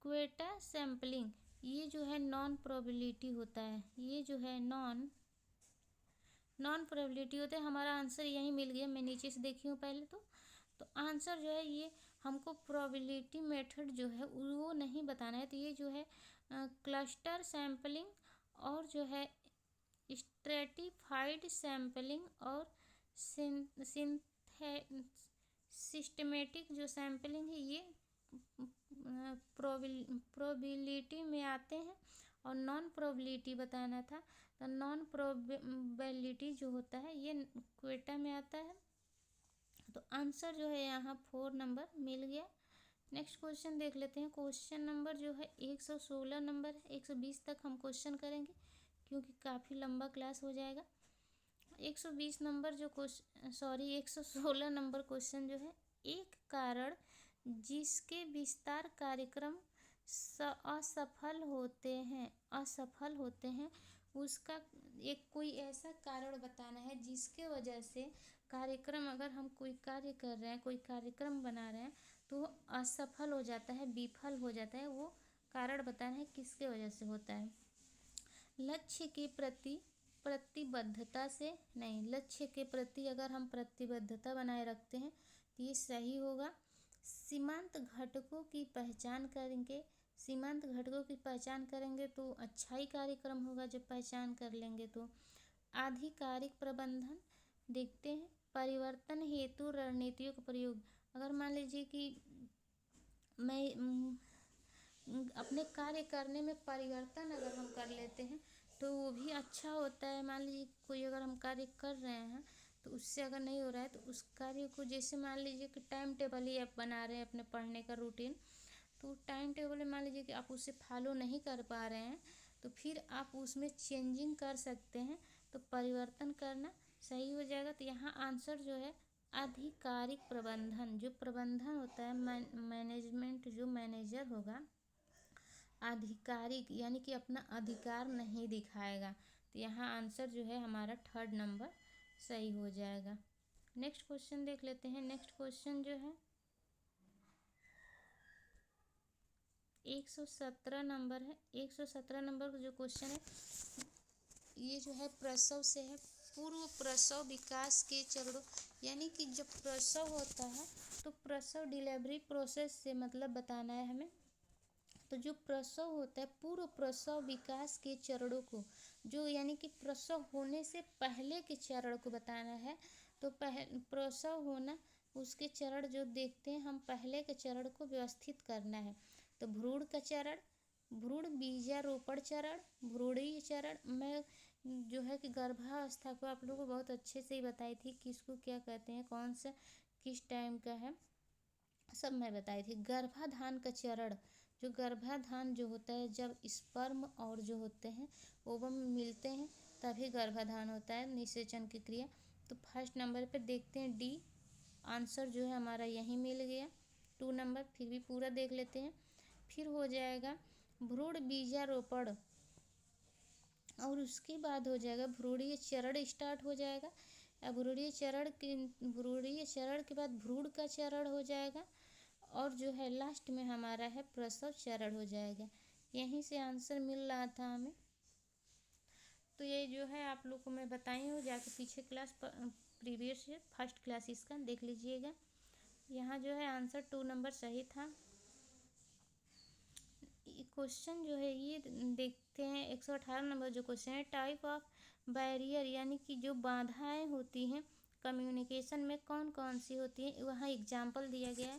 A: क्वेटा सैम्पलिंग, ये जो है नॉन प्रोबेबिलिटी होता है, ये जो है नॉन प्रोबेबिलिटी होता है। हमारा आंसर यही मिल गया, मैं नीचे से देखी हूँ पहले। तो आंसर जो है ये हमको प्रोबेबिलिटी मेथड जो है वो नहीं बताना है। तो ये जो है क्लस्टर सैम्पलिंग, और जो है स्ट्रेटिफाइड सैम्पलिंग, और सिस्टमेटिक जो सैम्पलिंग है, ये प्रोबेबिलिटी में आते हैं। और नॉन प्रोबेबिलिटी बताना था, तो नॉन प्रोबेबिलिटी जो होता है ये क्वेटा में आता है। तो आंसर जो है यहाँ 4 नंबर मिल गया। नेक्स्ट क्वेश्चन देख लेते हैं, क्वेश्चन नंबर जो है 116 नंबर है। 120 तक हम क्वेश्चन करेंगे क्योंकि काफ़ी लंबा क्लास हो जाएगा। 120 नंबर जो क्वेश्चन, सॉरी 116 नंबर क्वेश्चन जो है, एक कारण जिसके विस्तार कार्यक्रम असफल होते हैं उसका एक कोई ऐसा कारण बताना है जिसके वजह से कार्यक्रम, अगर हम कोई कार्य कर रहे हैं, कोई कार्यक्रम बना रहे हैं, तो असफल हो जाता है, विफल हो जाता है, वो कारण बताना है किसके वजह से होता है। लक्ष्य के प्रति प्रतिबद्धता से नहीं, लक्ष्य के प्रति अगर हम प्रतिबद्धता बनाए रखते हैं तो ये सही होगा। सीमांत घटकों की पहचान करेंगे, सीमांत घटकों की पहचान करेंगे तो अच्छा ही कार्यक्रम होगा जब पहचान कर लेंगे तो। आधिकारिक प्रबंधन देखते हैं, परिवर्तन हेतु रणनीतियों का प्रयोग। अगर मान लीजिए कि मैं अपने कार्य करने में परिवर्तन अगर हम कर लेते हैं तो वो भी अच्छा होता है। मान लीजिए कोई अगर हम कार्य कर रहे हैं तो उससे अगर नहीं हो रहा है तो उस कार्य को, जैसे मान लीजिए कि टाइम टेबल ही आप बना रहे हैं अपने पढ़ने का रूटीन, तो टाइम टेबल में मान लीजिए कि आप उसे फॉलो नहीं कर पा रहे हैं तो फिर आप उसमें चेंजिंग कर सकते हैं, तो परिवर्तन करना सही हो जाएगा। तो यहाँ आंसर जो है आधिकारिक प्रबंधन, जो प्रबंधन होता है मैनेजमेंट, जो मैनेजर होगा आधिकारिक यानी कि अपना अधिकार नहीं दिखाएगा। तो यहाँ आंसर जो है हमारा थर्ड नंबर सही हो जाएगा। नेक्स्ट क्वेश्चन देख लेते हैं। नेक्स्ट क्वेश्चन जो है 117 नंबर है। 117 नंबर का जो क्वेश्चन है ये जो है प्रसव से है। पूर्व प्रसव विकास के चरणों, यानी कि जब प्रसव होता है तो प्रसव डिलीवरी प्रोसेस से मतलब बताना है हमें। तो जो प्रसव होता है पूर्व प्रसव विकास के चरणों को, जो यानी कि प्रसव होने से पहले के चरण को बताना है। तो प्रसव होना उसके चरण जो देखते हैं हम, पहले के चरण को व्यवस्थित करना है। तो भ्रूण का चरण, भ्रूण बीजारोपण चरण, भ्रूणीय चरण। मैं जो है कि गर्भावस्था को आप लोगों को बहुत अच्छे से ही बताई थी कि इसको क्या कहते हैं, कौन सा किस टाइम का है, सब मैं बताई थी। गर्भाधान का चरण, जो गर्भाधान जो होता है जब स्पर्म और जो होते हैं ओवम मिलते हैं तभी गर्भाधान होता है, निषेचन की क्रिया। तो फर्स्ट नंबर पे देखते हैं डी, आंसर जो है हमारा यहीं मिल गया। 2 नंबर फिर भी पूरा देख लेते हैं। फिर हो जाएगा भ्रूण बीजारोपण और उसके बाद हो जाएगा भ्रूणीय चरण स्टार्ट हो जाएगा। अब भ्रूणीय चरण के बाद भ्रूण का चरण हो जाएगा और जो है लास्ट में हमारा है प्रसव चरण हो जाएगा। यहीं से आंसर मिल रहा था हमें। तो ये जो है आप लोग को मैं बताई हूँ, जाके पीछे क्लास प्रीवियस फर्स्ट क्लास इसका देख लीजिएगा। यहाँ जो है आंसर 2 नंबर सही था। क्वेश्चन जो है ये देखते हैं 118 नंबर जो क्वेश्चन है, टाइप ऑफ बैरियर, यानी कि जो बाधाएं होती हैं कम्युनिकेशन में कौन कौन सी होती हैं। वहाँ एग्जाम्पल दिया गया है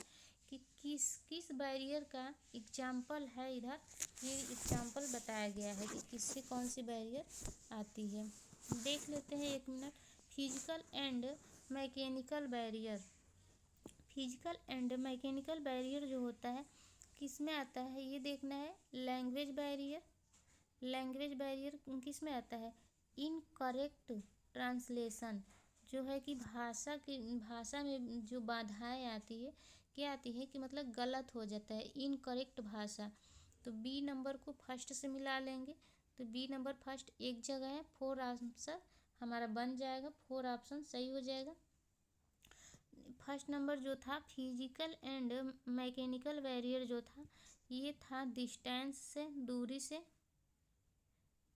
A: कि किस किस बैरियर का एग्जाम्पल है। इधर ये एग्जाम्पल बताया गया है कि किससे कौन सी बैरियर आती है। देख लेते हैं 1 minute. Physical and mechanical barrier, physical and mechanical barrier जो होता है किस में आता है ये देखना है। लैंग्वेज बैरियर, लैंग्वेज बैरियर किस में आता है, इनकरेक्ट ट्रांसलेशन, जो है कि भाषा में जो बाधाएं आती है, क्या आती है कि मतलब गलत हो जाता है, इनकरेक्ट भाषा। तो बी नंबर को फर्स्ट से मिला लेंगे। तो बी नंबर फर्स्ट एक जगह है, 4 आंसर हमारा बन जाएगा, 4 ऑप्शन सही हो जाएगा। फर्स्ट नंबर जो था फिजिकल एंड मैकेनिकल बैरियर जो था ये था डिस्टेंस से, दूरी से,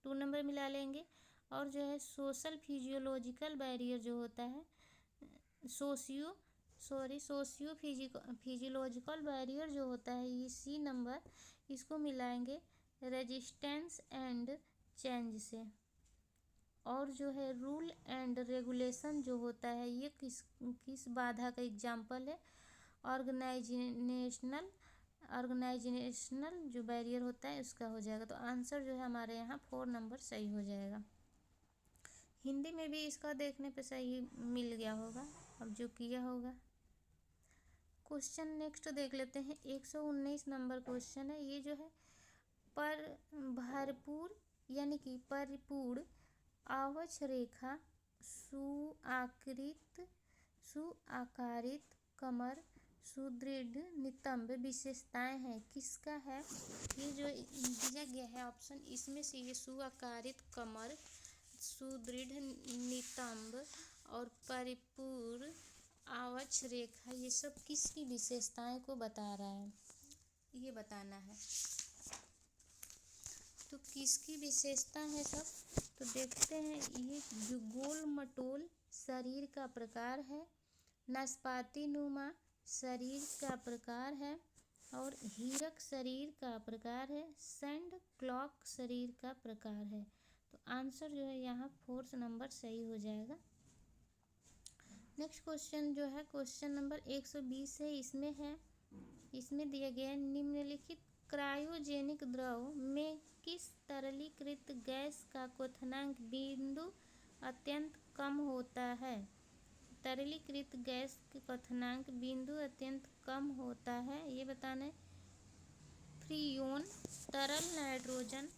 A: 2 नंबर मिला लेंगे। और जो है सोशल फिजियोलॉजिकल बैरियर जो होता है, सोशियो फिजियोलॉजिकल बैरियर जो होता है ये सी नंबर, इसको मिलाएंगे रेजिस्टेंस एंड चेंज से। और जो है रूल एंड रेगुलेशन जो होता है ये किस बाधा का एग्जाम्पल है, ऑर्गेनाइजेशनल जो बैरियर होता है उसका हो जाएगा। तो आंसर जो है हमारे यहाँ 4 नंबर सही हो जाएगा। हिंदी में भी इसका देखने पे सही मिल गया होगा अब जो किया होगा। क्वेश्चन नेक्स्ट देख लेते हैं। 119 नंबर क्वेश्चन है। ये जो है पर भरपूर यानी कि परिपूर्ण आवछ रेखा, सुआकारित कमर, सुदृढ़ नितंब विशेषताएं हैं, किसका है। ये जो दिया गया है ऑप्शन, इसमें से ये सुआकारित कमर, सुदृढ़ नितंब और परिपूर्ण आवछ रेखा, ये सब किसकी विशेषताएं को बता रहा है, ये बताना है। तो किसकी विशेषता है सब, तो देखते हैं। ये जो गोल मटोल शरीर का प्रकार है, नाशपाती नुमा शरीर का प्रकार है, और हीरक शरीर का प्रकार है, सैंड क्लॉक शरीर का प्रकार है। तो आंसर जो है यहाँ 4 नंबर सही हो जाएगा। नेक्स्ट क्वेश्चन जो है क्वेश्चन नंबर 120 है। इसमें है इसमें दिया गया है निम्नलिखित क्रायोजेनिक द्रव में किस तरलीकृत गैस का क्वथनांक बिंदु अत्यंत कम होता है। तरलीकृत गैस का क्वथनांक बिंदु अत्यंत कम होता है, ये बताना है। फ्रीयोन, तरल नाइट्रोजन,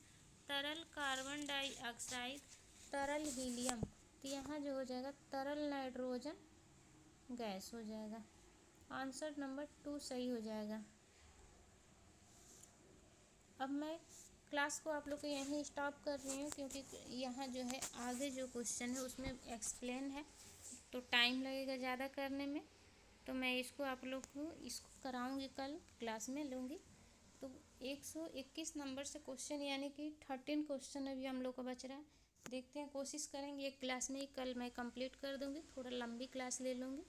A: तरल कार्बन डाइऑक्साइड, तरल हीलियम। तो यहाँ जो हो जाएगा तरल नाइट्रोजन गैस हो जाएगा। आंसर नंबर 2 सही हो जाएगा। अब मैं क्लास को आप लोग को यहीं स्टॉप कर रही हूँ, क्योंकि यहाँ जो है आगे जो क्वेश्चन है उसमें एक्सप्लेन है, तो टाइम लगेगा ज़्यादा करने में। तो मैं इसको आप लोग को इसको कराऊंगी, कल क्लास में लूँगी। तो 121 नंबर से क्वेश्चन, यानी कि 13 क्वेश्चन अभी हम लोग को बच रहा है। देखते हैं, कोशिश करेंगे एक क्लास में ही कल मैं कंप्लीट कर दूँगी, थोड़ा लंबी क्लास ले लूँगी।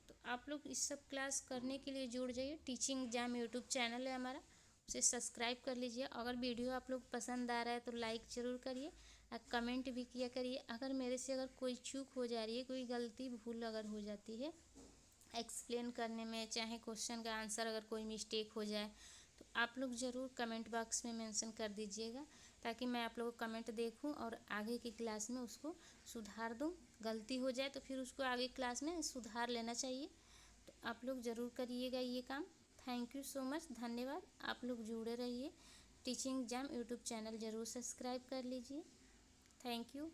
A: तो आप लोग इस सब क्लास करने के लिए जुड़ जाइए। टीचिंग एग्जाम यूट्यूब चैनल है हमारा, उसे सब्सक्राइब कर लीजिए। अगर वीडियो आप लोग पसंद आ रहा है तो लाइक ज़रूर करिए और कमेंट भी किया करिए। अगर मेरे से अगर कोई चूक हो जा रही है, कोई गलती भूल अगर हो जाती है एक्सप्लेन करने में, चाहे क्वेश्चन का आंसर अगर कोई मिस्टेक हो जाए, तो आप लोग ज़रूर कमेंट बॉक्स में मेंशन कर दीजिएगा, ताकि मैं आप लोगों को कमेंट देखूं और आगे की क्लास में उसको सुधार दूं। गलती हो जाए तो फिर उसको आगे क्लास में सुधार लेना चाहिए। तो आप लोग ज़रूर करिएगा ये काम। थैंक यू सो मच, धन्यवाद। आप लोग जुड़े रहिए। टीचिंग एग्जाम यूट्यूब चैनल ज़रूर सब्सक्राइब कर लीजिए। Thank you.